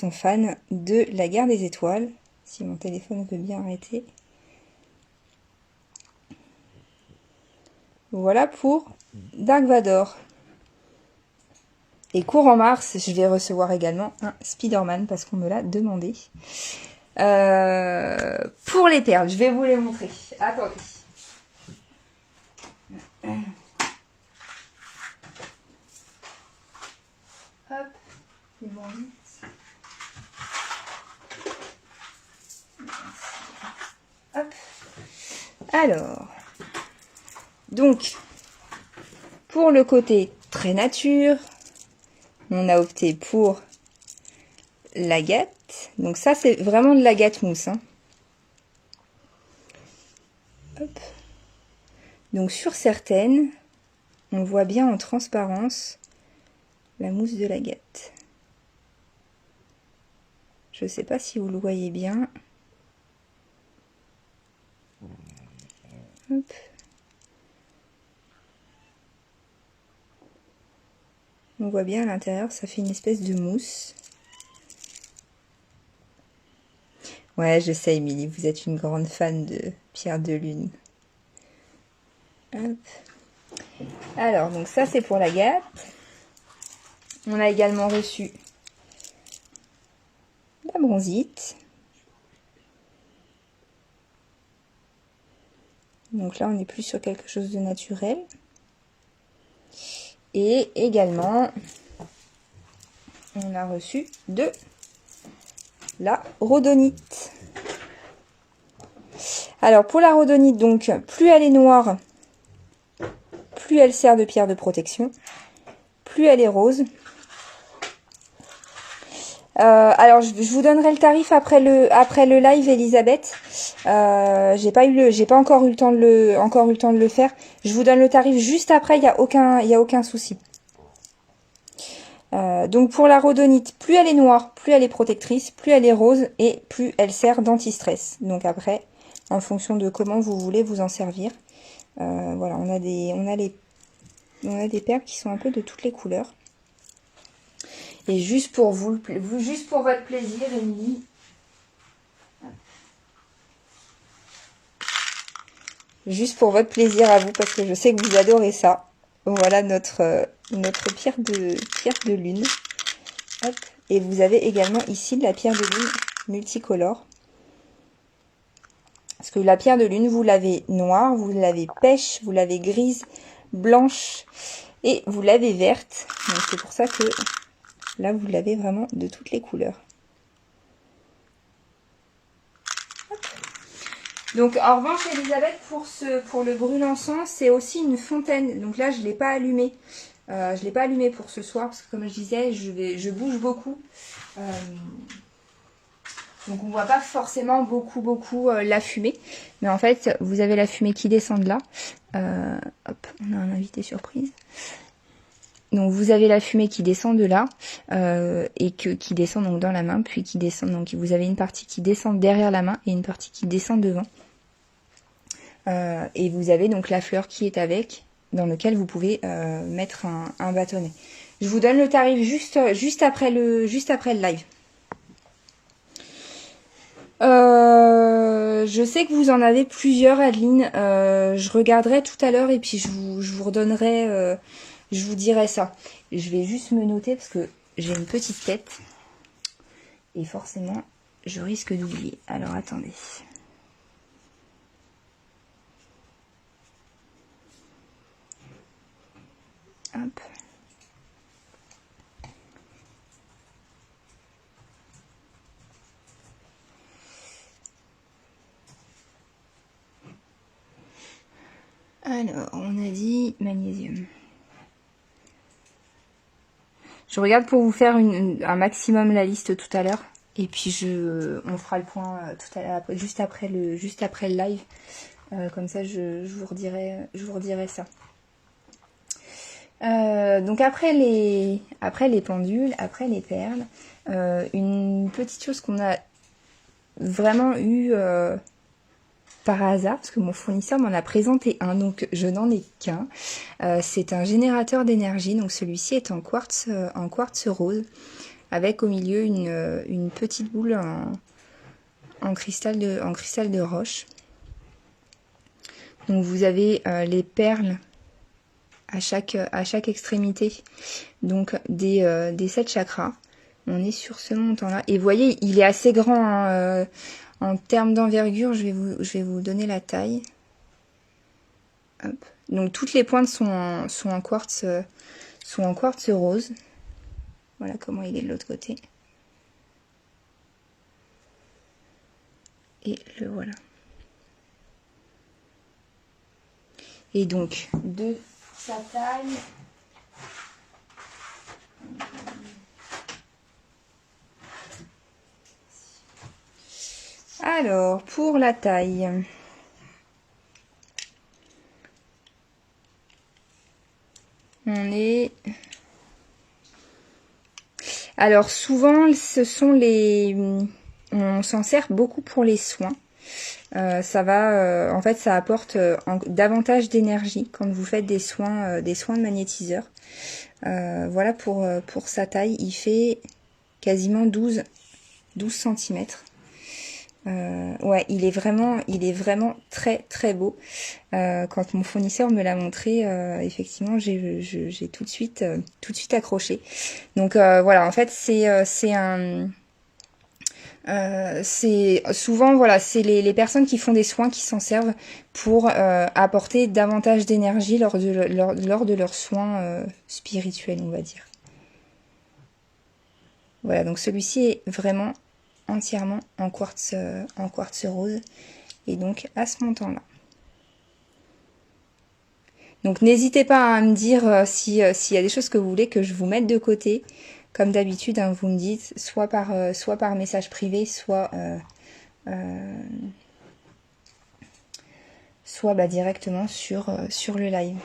fans de la guerre des étoiles. Si mon téléphone veut bien arrêter. Voilà pour Dark Vador. Et courant mars, je vais recevoir également un Spider-Man parce qu'on me l'a demandé. Pour les perles, je vais vous les montrer. Attendez. Hop, c'est bon. Hop. Alors, donc, pour le côté très nature, on a opté pour l'agate. Donc ça, c'est vraiment de l'agate mousse. Hein. Hop. Donc sur certaines, on voit bien en transparence la mousse de l'agate. Je ne sais pas si vous le voyez bien. Hop. On voit bien à l'intérieur, ça fait une espèce de mousse. Ouais, je sais, Émilie, vous êtes une grande fan de pierre de lune. Hop. Alors, donc ça, c'est pour l'agate. On a également reçu la bronzite. Donc là, on est plus sur quelque chose de naturel. Et également, on a reçu de la rhodonite. Alors, pour la rhodonite, donc, plus elle est noire, plus elle sert de pierre de protection. Plus elle est rose. Alors, je vous donnerai le tarif après le live, Elisabeth. J'ai pas encore eu le temps de le faire. Je vous donne le tarif juste après. Il y a aucun souci. Donc pour la rhodonite, plus elle est noire, plus elle est protectrice, plus elle est rose et plus elle sert d'anti-stress. Donc après, en fonction de comment vous voulez vous en servir. Voilà, on a des perles qui sont un peu de toutes les couleurs. Et juste pour juste pour votre plaisir, Émilie. Juste pour votre plaisir à vous, parce que je sais que vous adorez ça. Voilà notre pierre de lune. Hop. Et vous avez également ici de la pierre de lune multicolore. Parce que la pierre de lune, vous l'avez noire, vous l'avez pêche, vous l'avez grise, blanche et vous l'avez verte. Donc c'est pour ça que là, vous l'avez vraiment de toutes les couleurs. Hop. Donc en revanche, Elisabeth, pour le brûle-encens, c'est aussi une fontaine. Donc là, je ne l'ai pas allumé. Je l'ai pas allumé pour ce soir parce que comme je disais, je bouge beaucoup. Donc on voit pas forcément beaucoup la fumée. Mais en fait, vous avez la fumée qui descend de là. Hop, on a un invité surprise. Donc vous avez la fumée qui descend de là et qui descend donc dans la main, puis qui descend. Donc vous avez une partie qui descend derrière la main et une partie qui descend devant. Et vous avez donc la fleur qui est avec, dans lequel vous pouvez mettre un bâtonnet. Je vous donne le tarif juste après le live. Je sais que vous en avez plusieurs, Adeline. Je regarderai tout à l'heure et puis je vous redonnerai, je vous dirai ça. Je vais juste me noter parce que j'ai une petite tête et forcément, je risque d'oublier. Alors attendez. Hop. Alors, on a dit magnésium. Je regarde pour vous faire un maximum la liste tout à l'heure. Et puis on fera le point tout à l'heure, juste après le live. Comme ça, je vous redirai ça. Donc après les pendules, après les perles, une petite chose qu'on a vraiment eu par hasard, parce que mon fournisseur m'en a présenté un, donc je n'en ai qu'un. C'est un générateur d'énergie, donc celui-ci est en quartz rose, avec au milieu une petite boule en cristal de roche. Donc vous avez les perles à chaque extrémité, donc des 7 chakras. On est sur ce montant-là. Et vous voyez, il est assez grand, hein, en termes d'envergure, je vais vous donner la taille. Hop. Donc toutes les pointes sont en quartz rose. Voilà comment il est de l'autre côté. Et le voilà. Et donc de sa taille. Alors, pour la taille, on est... Alors, souvent, ce sont on s'en sert beaucoup pour les soins. En fait, ça apporte davantage d'énergie quand vous faites des soins de magnétiseur. Voilà pour sa taille. Il fait quasiment 12 cm. Ouais, il est vraiment très très beau. Quand mon fournisseur me l'a montré, effectivement, j'ai tout de suite accroché. Donc voilà, en fait, c'est souvent voilà, c'est les personnes qui font des soins qui s'en servent pour apporter davantage d'énergie lors de leurs soins spirituels, on va dire. Voilà, donc celui-ci est vraiment entièrement en quartz rose et donc à ce montant-là. Donc n'hésitez pas à me dire s'il y a des choses que vous voulez que je vous mette de côté. Comme d'habitude, hein, vous me dites soit par message privé, soit directement sur le live.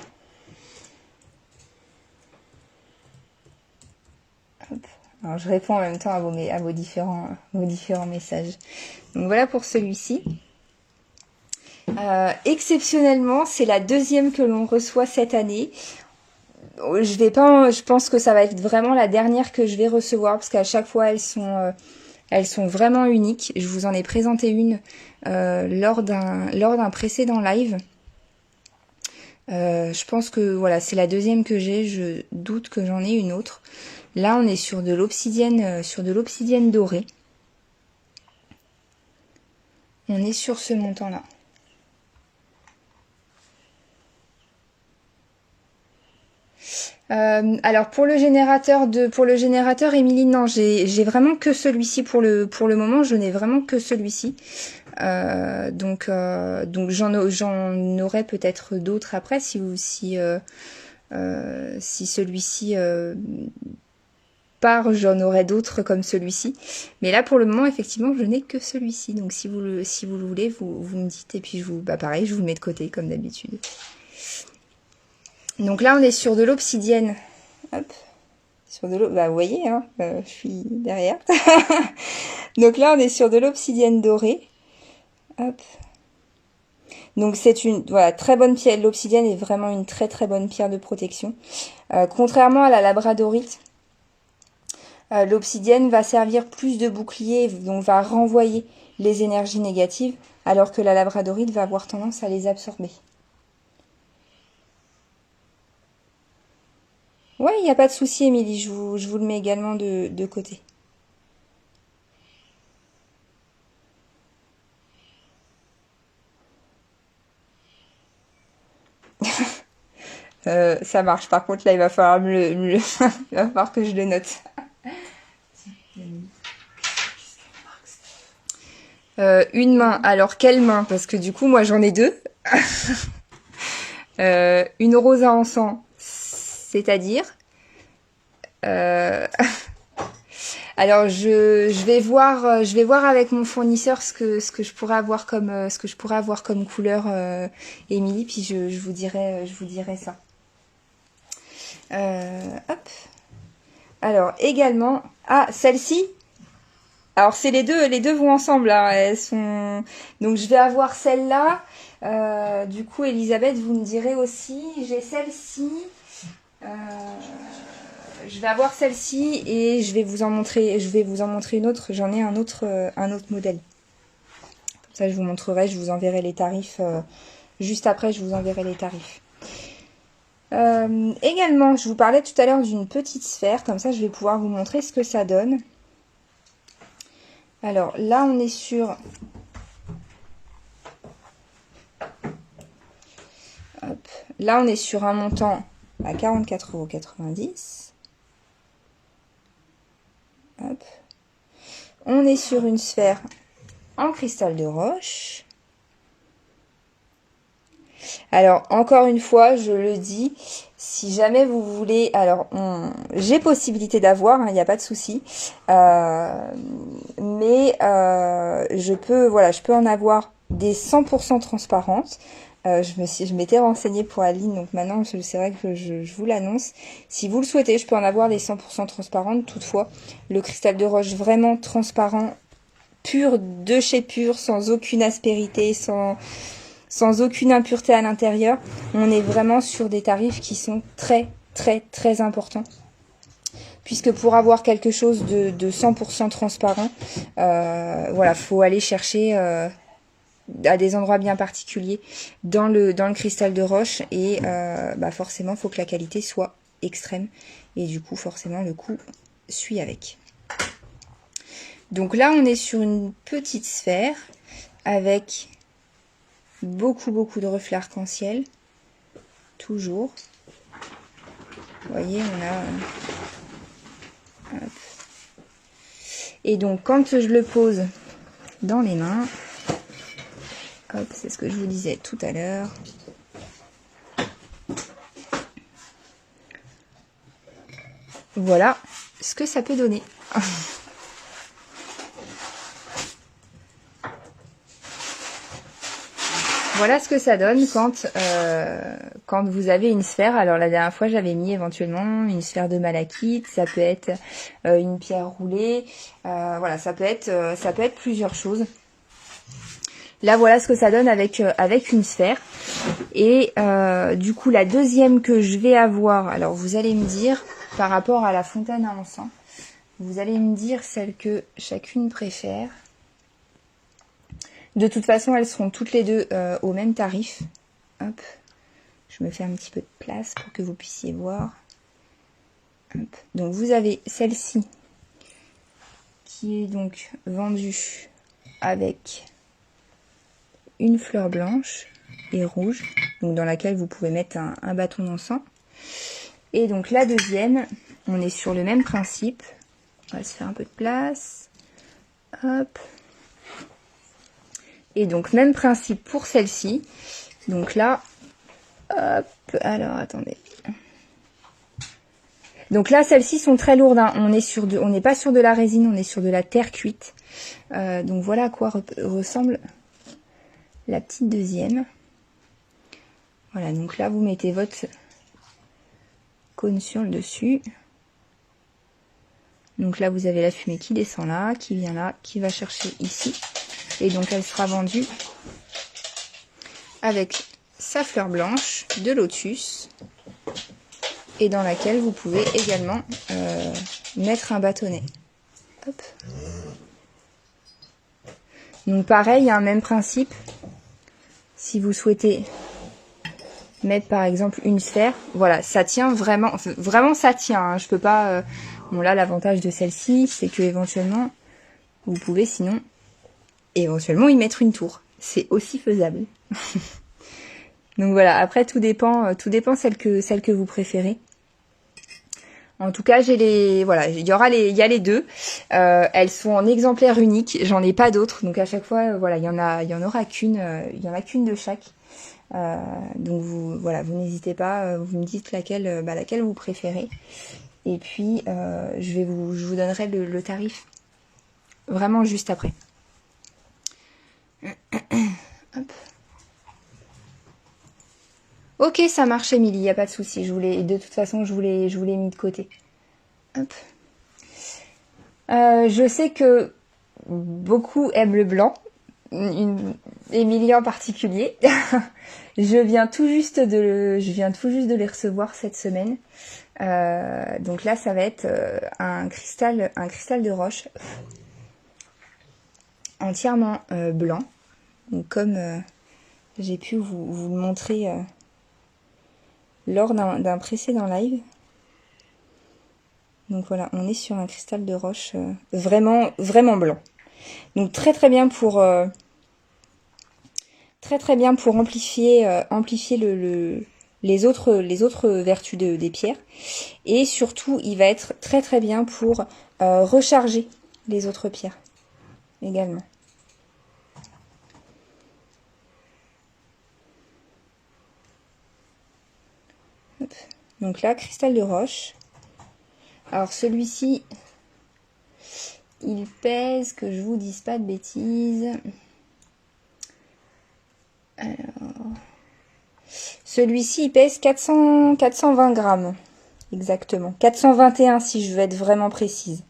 Hop. Alors je réponds en même temps à vos différents messages. Donc voilà pour celui-ci. Exceptionnellement, c'est la deuxième que l'on reçoit cette année. Je pense que ça va être vraiment la dernière que je vais recevoir parce qu'à chaque fois elles sont vraiment uniques. Je vous en ai présenté une lors d'un précédent live. Je pense que voilà, c'est la deuxième que j'ai. Je doute que j'en ai une autre. Là, on est sur de l'obsidienne dorée. On est sur ce montant-là. Alors pour le générateur Émilie, non, j'ai vraiment que celui-ci pour le moment. Je n'ai vraiment que celui-ci. Donc j'en aurai peut-être d'autres après si celui-ci part, j'en aurai d'autres comme celui-ci. Mais là pour le moment effectivement je n'ai que celui-ci. Donc si vous le voulez, vous me dites et puis pareil, je vous le mets de côté comme d'habitude. Donc là on est sur de l'obsidienne. Hop. Sur de l'eau, vous voyez, hein, je suis derrière. Donc là on est sur de l'obsidienne dorée. Hop. Donc c'est une très bonne pierre. L'obsidienne est vraiment une très très bonne pierre de protection. Contrairement à la labradorite, l'obsidienne va servir plus de bouclier, donc va renvoyer les énergies négatives, alors que la labradorite va avoir tendance à les absorber. Ouais, il n'y a pas de souci, Émilie, je vous le mets également de côté. Ça marche. Par contre, là, il va falloir il va falloir que je le note. Une main. Alors, quelle main? Parce que du coup, moi, j'en ai deux. Une rose à encens, c'est-à-dire... Alors, je vais voir avec mon fournisseur ce que je pourrais avoir comme couleur, Émilie, puis je vous dirai ça. Hop. Alors également, celle-ci. Alors c'est les deux vont ensemble là. Elles sont. Donc je vais avoir celle-là. Du coup, Elisabeth, vous me direz aussi. J'ai celle-ci. Je vais avoir celle-ci et je vais vous en montrer une autre. J'en ai un autre modèle. Comme ça, je vous montrerai. Je vous enverrai les tarifs. Juste après, je vous enverrai les tarifs. Également, je vous parlais tout à l'heure d'une petite sphère, comme ça je vais pouvoir vous montrer ce que ça donne. Alors là on est sur... Hop. Là on est sur un montant à 44,90 €. Hop. On est sur une sphère en cristal de roche. Alors, encore une fois, je le dis, si jamais vous voulez... Alors, j'ai possibilité d'avoir, il n'y a pas de souci. Mais je peux en avoir des 100% transparentes. Je m'étais renseignée pour Aline, donc maintenant, c'est vrai que je vous l'annonce. Si vous le souhaitez, je peux en avoir des 100% transparentes. Toutefois, le cristal de roche vraiment transparent, pur de chez pur, sans aucune aspérité, sans aucune impureté à l'intérieur, on est vraiment sur des tarifs qui sont très très très importants. Puisque pour avoir quelque chose de 100% transparent, voilà, faut aller chercher à des endroits bien particuliers dans le cristal de roche et forcément, faut que la qualité soit extrême et du coup, forcément, le coût suit avec. Donc là, on est sur une petite sphère avec beaucoup de reflets arc-en-ciel, toujours. Vous voyez, on a... Hop. Et donc, quand je le pose dans les mains, hop, c'est ce que je vous disais tout à l'heure. Voilà ce que ça peut donner. Voilà ce que ça donne quand vous avez une sphère. Alors la dernière fois j'avais mis éventuellement une sphère de malachite, ça peut être une pierre roulée, voilà, ça peut être plusieurs choses. Là voilà ce que ça donne avec une sphère. Et du coup la deuxième que je vais avoir, alors vous allez me dire par rapport à la fontaine à encens, vous allez me dire celle que chacune préfère. De toute façon, elles seront toutes les deux au même tarif. Hop. Je me fais un petit peu de place pour que vous puissiez voir. Hop. Donc vous avez celle-ci qui est donc vendue avec une fleur blanche et rouge, donc dans laquelle vous pouvez mettre un bâton d'encens. Et donc la deuxième, on est sur le même principe. On va se faire un peu de place. Hop. Et donc, même principe pour celle-ci. Donc là, hop, alors attendez. Donc là, celles-ci sont très lourdes. Hein. On n'est pas sur de la résine, on est sur de la terre cuite. Donc voilà à quoi ressemble la petite deuxième. Voilà, donc là, vous mettez votre cône sur le dessus. Donc là, vous avez la fumée qui descend là, qui vient là, qui va chercher ici. Et donc, elle sera vendue avec sa fleur blanche de lotus et dans laquelle vous pouvez également mettre un bâtonnet. Hop. Donc pareil, un même principe. Si vous souhaitez mettre par exemple une sphère, voilà, ça tient vraiment, enfin, vraiment ça tient. Hein, je peux pas. Bon là, l'avantage de celle-ci, c'est que éventuellement, vous pouvez sinon éventuellement y mettre une tour. C'est aussi faisable. Donc voilà. Après, tout dépend celle que vous préférez. En tout cas, j'ai les, voilà, il y a les deux. Elles sont en exemplaire unique. J'en ai pas d'autres, donc à chaque fois, voilà, il y en aura qu'une, il y en a qu'une de chaque. Donc voilà, vous n'hésitez pas, vous me dites laquelle vous préférez. Et puis, je vous donnerai le tarif vraiment juste après. Hop. Ok, ça marche, Émilie, il n'y a pas de souci. De toute façon, je vous l'ai mis de côté. Hop. Je sais que beaucoup aiment le blanc, Émilie en particulier. Je viens tout juste de les recevoir cette semaine. Donc là, ça va être un cristal de roche entièrement blanc. Donc comme j'ai pu vous le montrer lors d'un précédent live. Donc voilà, on est sur un cristal de roche vraiment blanc. Donc très bien pour amplifier les autres vertus des pierres. Et surtout, il va être très bien pour recharger les autres pierres également. Hop. Donc là, cristal de roche. Alors celui-ci, il pèse, que je vous dise pas de bêtises. Alors, celui-ci, il pèse 420 grammes. Exactement. 421 si je veux être vraiment précise.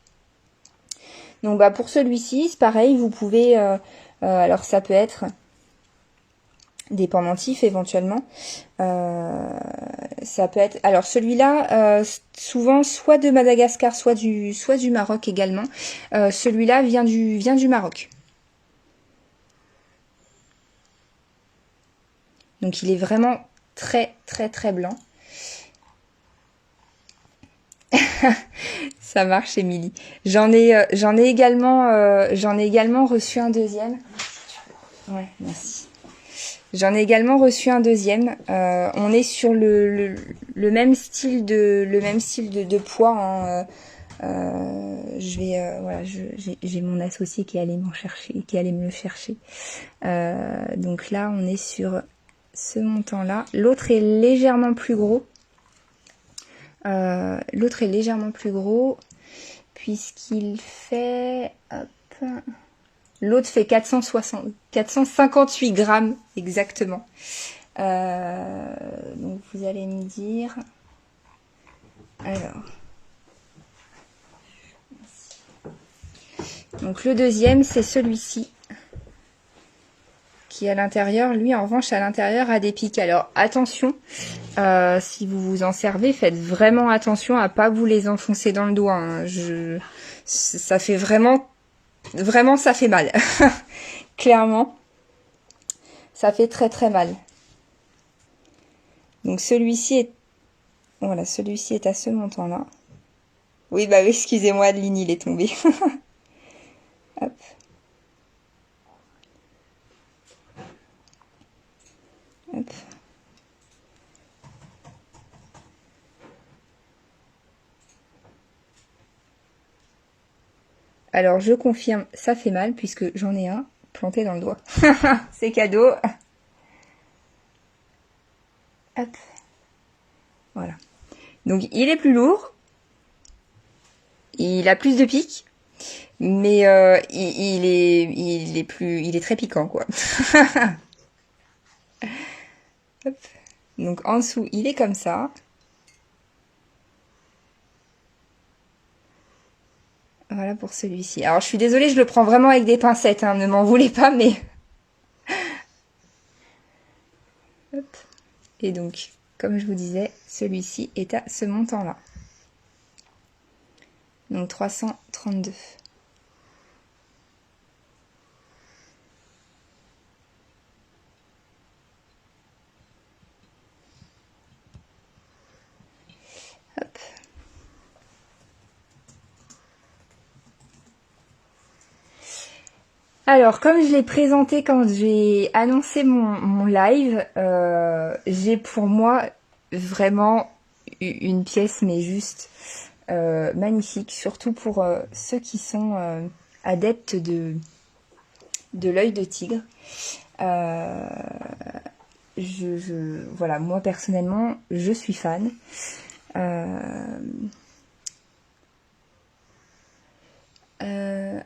Donc bah pour celui-ci, c'est pareil, vous pouvez... alors ça peut être des pendentifs éventuellement. Ça peut être... Alors celui-là, souvent soit de Madagascar, soit du Maroc également. Celui-là vient du Maroc. Donc il est vraiment très blanc. Ça marche, Émilie. J'en ai également reçu un deuxième. Ouais, merci. J'en ai également reçu un deuxième. On est sur le même style de poids. Hein. J'ai mon associé qui allait me le chercher. Donc là, on est sur ce montant-là. L'autre est légèrement plus gros. Puisqu'il fait... Hop, l'autre fait 458 grammes exactement. Donc vous allez me dire... Alors... Donc le deuxième, c'est celui-ci. Qui à l'intérieur, lui en revanche, à l'intérieur a des pics. Alors attention, si vous vous en servez, faites vraiment attention à pas vous les enfoncer dans le doigt. Hein. Ça fait vraiment ça fait mal. Clairement, ça fait très mal. Donc celui-ci est à ce montant-là. Oui, bah oui, excusez-moi, Adeline, il est tombé. Hop. Hop. Alors je confirme, ça fait mal puisque j'en ai un planté dans le doigt. C'est cadeau. Hop. Voilà. Donc il est plus lourd. Il a plus de pics. Mais il est très piquant quoi. Hop. Donc en dessous, il est comme ça. Voilà pour celui-ci. Alors je suis désolée, je le prends vraiment avec des pincettes, hein, ne m'en voulez pas, mais... Hop. Et donc, comme je vous disais, celui-ci est à ce montant-là. Donc 332. Alors, comme je l'ai présenté quand j'ai annoncé mon live, j'ai pour moi vraiment une pièce, mais juste magnifique, surtout pour ceux qui sont adeptes de l'œil de tigre. Euh, voilà, moi personnellement, je suis fan.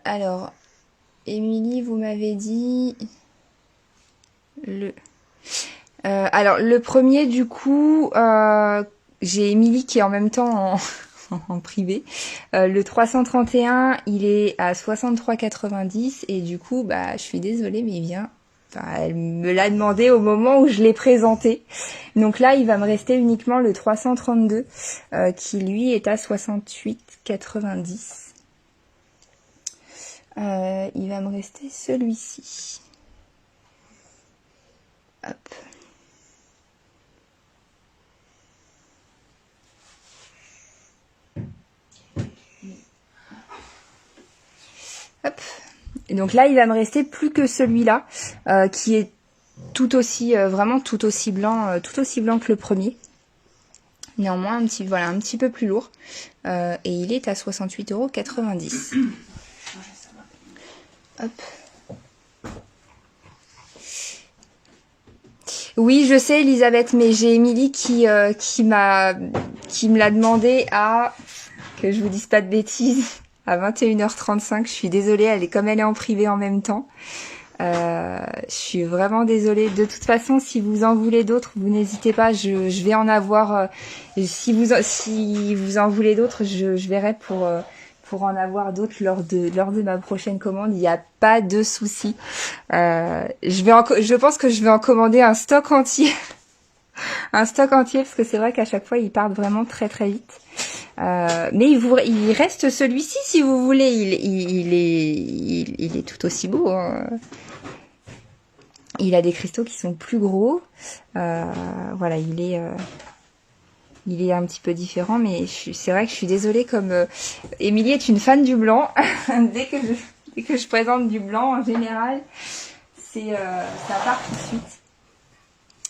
Alors, Émilie, vous m'avez dit le. Alors le premier du coup, j'ai Émilie qui est en même temps en privé. Le 331, il est à 63,90 et du coup, bah, je suis désolée, mais il vient. Enfin, elle me l'a demandé au moment où je l'ai présenté. Donc là, il va me rester uniquement le 332 qui lui est à 68,90. Il va me rester celui-ci. Hop. Hop. Et donc là, il va me rester plus que celui-là, qui est tout aussi, vraiment tout aussi blanc que le premier. Néanmoins, un petit peu plus lourd. Et il est à 68,90 €. Hop. Oui, je sais, Elisabeth, mais j'ai Émilie qui me l'a demandé que je vous dise pas de bêtises, à 21h35. Je suis désolée, comme elle est en privé en même temps. Je suis vraiment désolée. De toute façon, si vous en voulez d'autres, vous n'hésitez pas. Je vais en avoir. Si vous en voulez d'autres, je verrai pour en avoir d'autres lors de ma prochaine commande. Il n'y a pas de souci. Je pense que je vais en commander un stock entier. Un stock entier, parce que c'est vrai qu'à chaque fois, ils partent vraiment très très vite. Mais il reste celui-ci si vous voulez. Il est tout aussi beau. Hein. Il a des cristaux qui sont plus gros. Voilà, il est un petit peu différent, mais c'est vrai que je suis désolée, comme Émilie est une fan du blanc. dès que je présente du blanc en général, ça part tout de suite.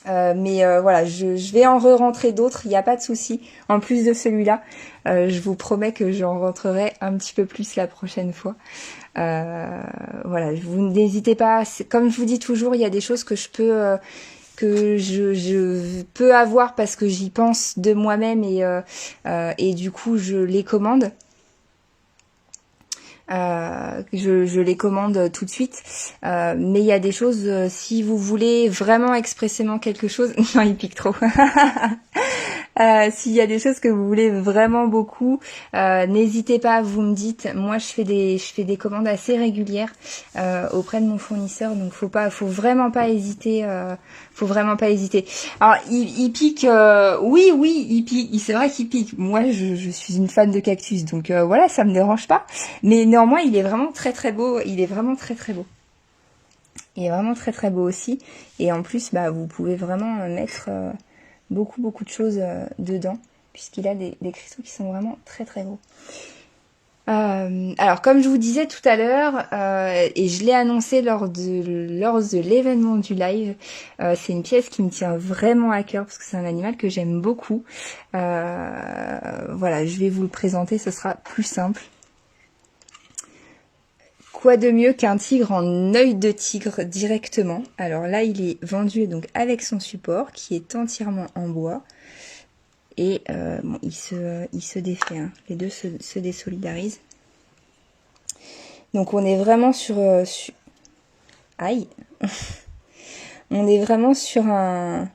Mais voilà, je vais en re-rentrer d'autres, il n'y a pas de souci. En plus de celui-là, je vous promets que j'en rentrerai un petit peu plus la prochaine fois. Voilà, vous n'hésitez pas. Comme je vous dis toujours, il y a des choses que je peux avoir parce que j'y pense de moi-même et du coup je les commande. Je les commande tout de suite. Mais il y a des choses, si vous voulez vraiment expressément quelque chose, non, il pique trop. S'il y a des choses que vous voulez vraiment beaucoup, n'hésitez pas, vous me dites. Moi, je fais des commandes assez régulières auprès de mon fournisseur, donc faut vraiment pas hésiter. Faut vraiment pas hésiter. Alors, il pique. Oui, il pique. C'est vrai qu'il pique. Moi, je suis une fan de cactus, donc voilà, ça me dérange pas. Mais néanmoins, il est vraiment très très beau. Il est vraiment très très beau. Il est vraiment très très beau aussi. Et en plus, bah, vous pouvez vraiment mettre beaucoup de choses dedans, puisqu'il a des cristaux qui sont vraiment très très gros. Alors comme je vous disais tout à l'heure, et je l'ai annoncé lors de l'événement du live, c'est une pièce qui me tient vraiment à cœur parce que c'est un animal que j'aime beaucoup. Voilà, je vais vous le présenter, ce sera plus simple. Quoi de mieux qu'un tigre en œil de tigre directement? Alors là, il est vendu donc avec son support qui est entièrement en bois. Et bon, il se défait, hein. Les deux se désolidarisent. Donc on est vraiment sur aïe. On est vraiment sur un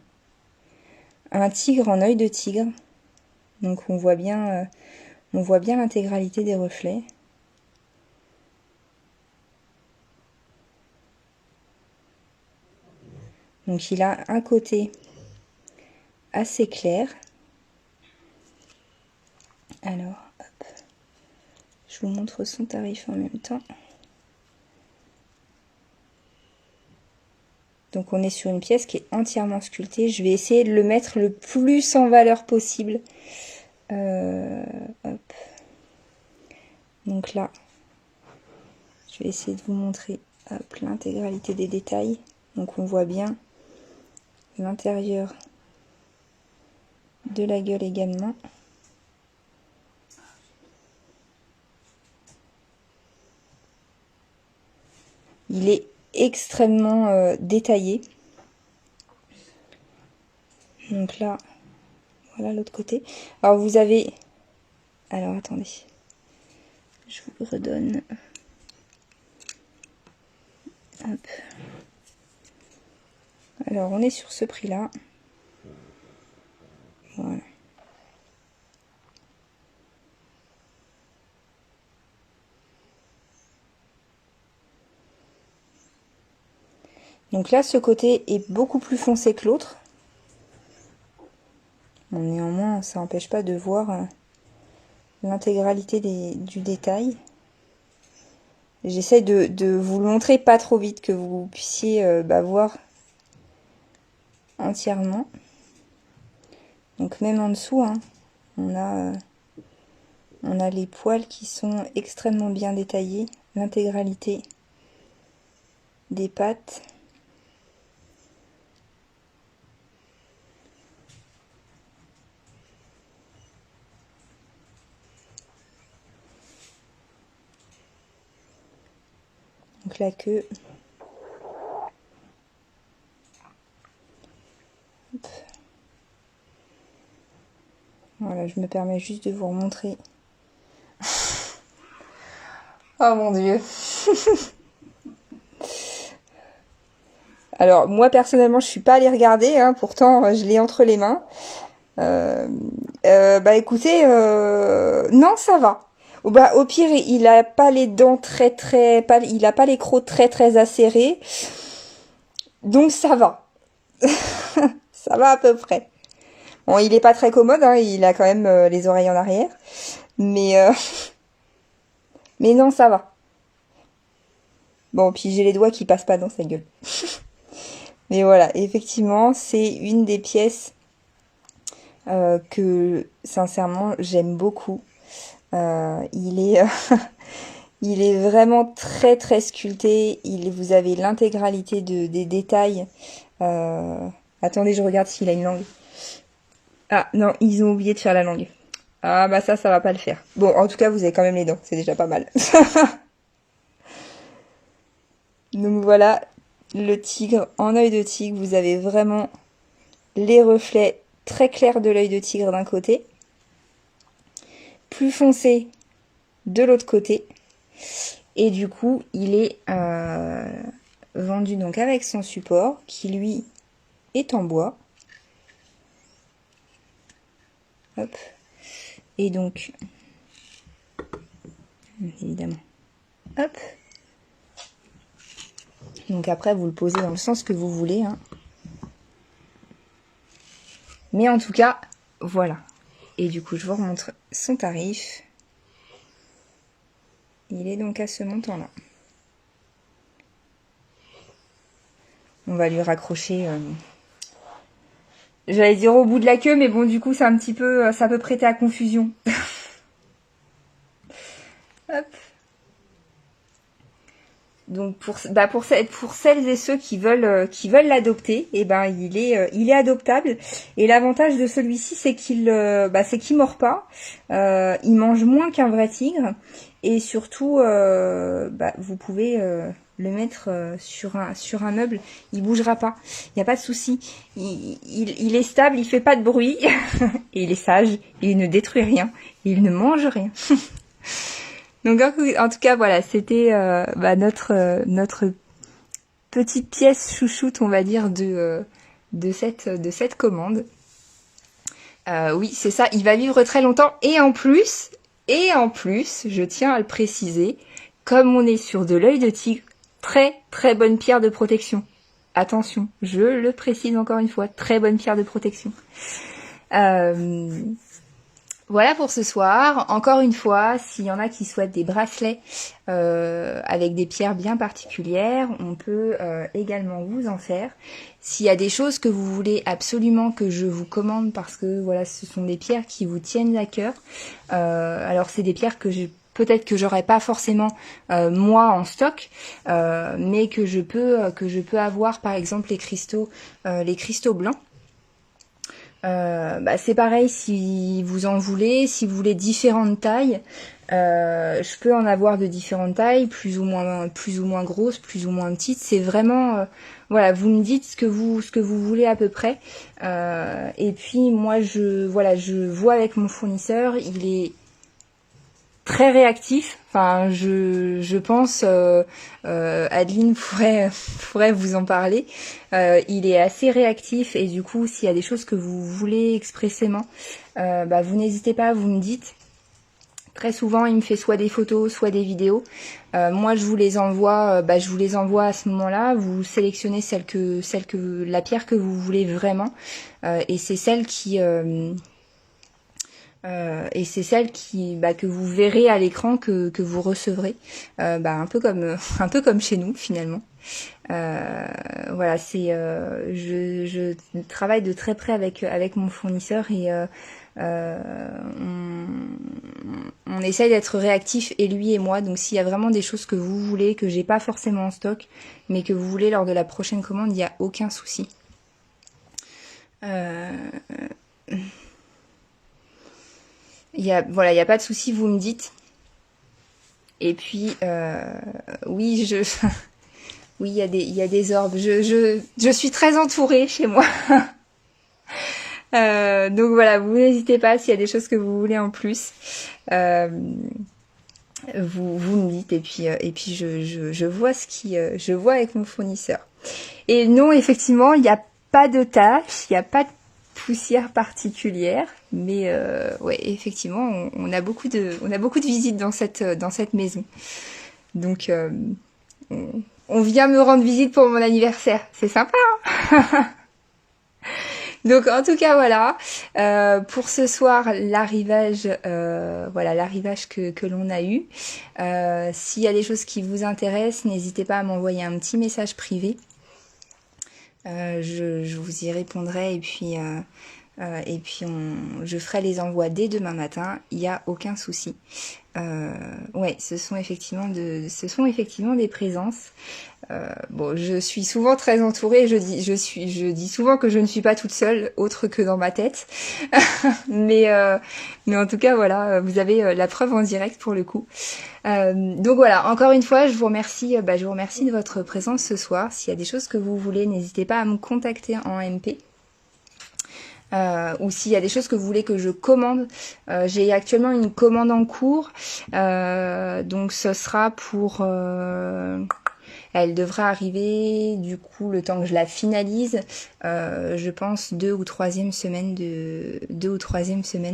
tigre en œil de tigre. Donc on voit bien l'intégralité des reflets. Donc il a un côté assez clair. Alors, hop. Je vous montre son tarif en même temps. Donc on est sur une pièce qui est entièrement sculptée. Je vais essayer de le mettre le plus en valeur possible. Hop. Donc là, je vais essayer de vous montrer. Hop, l'intégralité des détails. Donc on voit bien l'intérieur de la gueule également. Il est extrêmement détaillé. Donc là, voilà l'autre côté. Alors vous avez... Alors attendez. Je vous le redonne. Hop. Alors on est sur ce prix-là. Voilà. Donc là, ce côté est beaucoup plus foncé que l'autre. Bon, néanmoins, ça n'empêche pas de voir l'intégralité du détail. J'essaie de vous le montrer pas trop vite, que vous puissiez voir entièrement. Donc même en dessous, hein, on a les poils qui sont extrêmement bien détaillés, l'intégralité des pattes. Donc la queue. Hop. Voilà, je me permets juste de vous remontrer. Oh mon Dieu. Alors moi personnellement je suis pas allée regarder, hein, pourtant je l'ai entre les mains. Écoutez, non ça va. Au pire il a pas les dents il a pas les crocs très acérés, donc ça va. Ça va à peu près. Bon, il est pas très commode, hein, il a quand même les oreilles en arrière, mais non ça va. Bon, puis j'ai les doigts qui passent pas dans sa gueule. Mais voilà, effectivement, c'est une des pièces que, sincèrement, j'aime beaucoup. Il est, il est vraiment très sculpté. Vous avez l'intégralité des détails. Attendez, je regarde s'il a une langue. Ah non, ils ont oublié de faire la langue. Ah bah ça va pas le faire. Bon, en tout cas, vous avez quand même les dents, c'est déjà pas mal. Donc voilà, le tigre en œil de tigre. Vous avez vraiment les reflets très clairs de l'œil de tigre d'un côté, plus foncé de l'autre côté, et du coup il est vendu donc avec son support qui lui est en bois. Hop. Et donc évidemment hop, donc après vous le posez dans le sens que vous voulez, hein. Mais en tout cas voilà. Et du coup je vous remontre son tarif. Il est donc à ce montant-là. On va lui raccrocher, j'allais dire au bout de la queue, mais bon, du coup, c'est un petit peu, ça peut prêter à confusion. Hop. Donc pour celles et ceux qui veulent l'adopter, et ben il est adoptable. Et l'avantage de celui-ci, c'est qu'il mord pas, il mange moins qu'un vrai tigre, et surtout vous pouvez le mettre sur un meuble, il bougera pas, il n'y a pas de souci. Il est stable, il fait pas de bruit, et il est sage, et il ne détruit rien, et il ne mange rien. Donc en tout cas voilà, c'était notre petite pièce chouchoute, on va dire, de cette commande. Oui, c'est ça, il va vivre très longtemps, et en plus, je tiens à le préciser, comme on est sur de l'œil de tigre, très bonne pierre de protection. Attention, je le précise encore une fois, très bonne pierre de protection. Voilà pour ce soir. Encore une fois, s'il y en a qui souhaitent des bracelets avec des pierres bien particulières, on peut également vous en faire. S'il y a des choses que vous voulez absolument que je vous commande parce que voilà, ce sont des pierres qui vous tiennent à cœur. Alors c'est des pierres que je peut-être que j'aurais pas forcément moi en stock, mais que je peux avoir par exemple les cristaux blancs. C'est pareil si vous en voulez, si vous voulez différentes tailles, je peux en avoir de différentes tailles, plus ou moins grosses, plus ou moins petites. C'est vraiment voilà, vous me dites ce que vous voulez à peu près. Et puis moi je vois avec mon fournisseur, il est très réactif. Enfin, je pense, Adeline pourrait vous en parler. Il est assez réactif et du coup, s'il y a des choses que vous voulez expressément, vous n'hésitez pas, vous me dites. Très souvent, il me fait soit des photos, soit des vidéos. Moi, je vous les envoie à ce moment-là. Vous sélectionnez la pierre que vous voulez vraiment, et c'est celle que vous verrez à l'écran que vous recevrez, un peu comme chez nous finalement. Voilà, je travaille de très près avec mon fournisseur et on essaye d'être réactif et lui et moi. Donc s'il y a vraiment des choses que vous voulez, que j'ai pas forcément en stock, mais que vous voulez lors de la prochaine commande, il n'y a aucun souci. Il y a pas de souci, vous me dites. Et puis oui, oui, il y a des orbes. Je suis très entourée chez moi. Donc voilà, vous n'hésitez pas s'il y a des choses que vous voulez en plus. Vous me dites et puis je vois je vois avec mon fournisseur. Et non, effectivement, il n'y a pas de taches, il n'y a pas de poussière particulière, mais ouais, effectivement, on a beaucoup de visites dans cette maison. Donc on vient me rendre visite pour mon anniversaire, c'est sympa. Hein. Donc en tout cas voilà, pour ce soir l'arrivage, l'arrivage que l'on a eu. S'il y a des choses qui vous intéressent, n'hésitez pas à m'envoyer un petit message privé. Je vous y répondrai et puis je ferai les envois dès demain matin. Il n'y a aucun souci. Ouais, ce sont effectivement des présences. Bon, je suis souvent très entourée. Je dis souvent que je ne suis pas toute seule, autre que dans ma tête. mais en tout cas, voilà, vous avez la preuve en direct pour le coup. Donc voilà, encore une fois, je vous remercie de votre présence ce soir. S'il y a des choses que vous voulez, n'hésitez pas à me contacter en MP. Ou s'il y a des choses que vous voulez que je commande. J'ai actuellement une commande en cours. Donc ce sera pour... elle devrait arriver, du coup, le temps que je la finalise, je pense 2 ou 3e semaine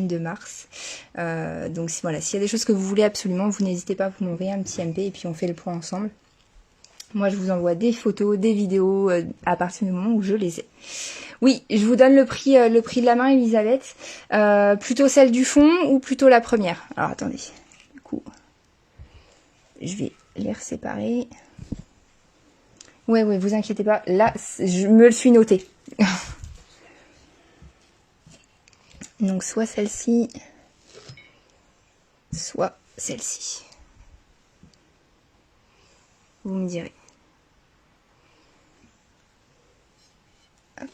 de mars. Donc voilà, s'il y a des choses que vous voulez absolument, vous n'hésitez pas, vous m'envoyez un petit MP et puis on fait le point ensemble. Moi, je vous envoie des photos, des vidéos à partir du moment où je les ai. Oui, je vous donne le prix de la main, Elisabeth. Plutôt celle du fond ou plutôt la première? Alors, attendez. Du coup, je vais les séparer. Ouais, vous inquiétez pas. Là, je me le suis noté. Donc, soit celle-ci, soit celle-ci. Vous me direz. Hop.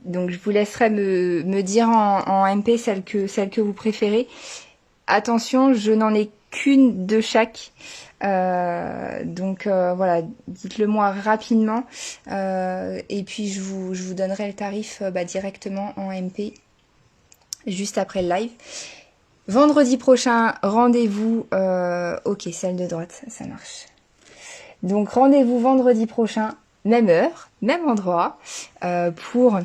Donc je vous laisserai me dire en MP celle que vous préférez. Attention, je n'en ai qu'une de chaque. Donc voilà, dites-le moi rapidement. Et puis je vous donnerai le tarif directement en MP juste après le live. Vendredi prochain, rendez-vous. Ok, celle de droite, ça marche. Donc rendez-vous vendredi prochain, même heure, même endroit, pour...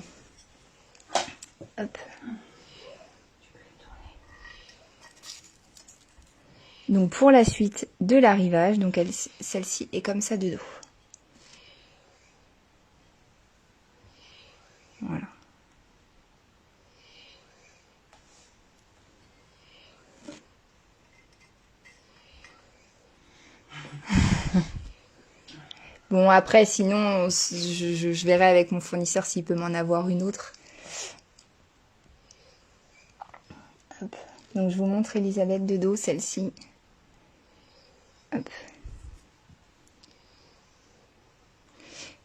Hop. Donc pour la suite de l'arrivage, donc celle-ci est comme ça de dos. Voilà. Bon, après, sinon, je verrai avec mon fournisseur s'il peut m'en avoir une autre. Hop. Donc, je vous montre Elisabeth de dos, celle-ci. Hop.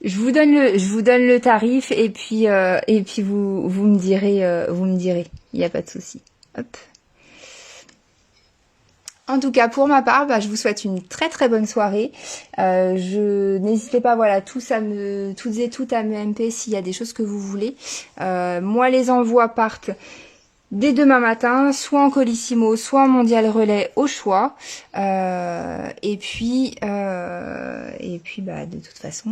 Je vous donne le tarif et puis vous me direz, il n'y a pas de souci. Hop. En tout cas, pour ma part, je vous souhaite une très très bonne soirée. N'hésitez pas, voilà, toutes et toutes à me MP s'il y a des choses que vous voulez. Moi, les envois partent dès demain matin, soit en Colissimo, soit en Mondial Relais au choix. Et puis, de toute façon,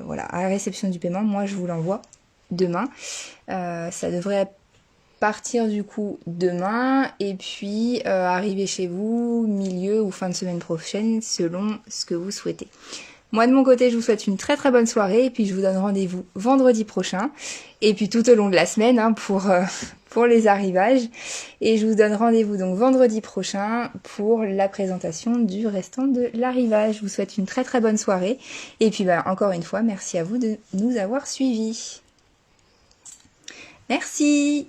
voilà, à la réception du paiement, moi je vous l'envoie demain. Ça devrait partir du coup demain et puis arriver chez vous milieu ou fin de semaine prochaine selon ce que vous souhaitez. Moi, de mon côté, je vous souhaite une très très bonne soirée et puis je vous donne rendez-vous vendredi prochain et puis tout au long de la semaine pour les arrivages. Et je vous donne rendez-vous donc vendredi prochain pour la présentation du restant de l'arrivage. Je vous souhaite une très très bonne soirée et puis encore une fois, merci à vous de nous avoir suivis. Merci.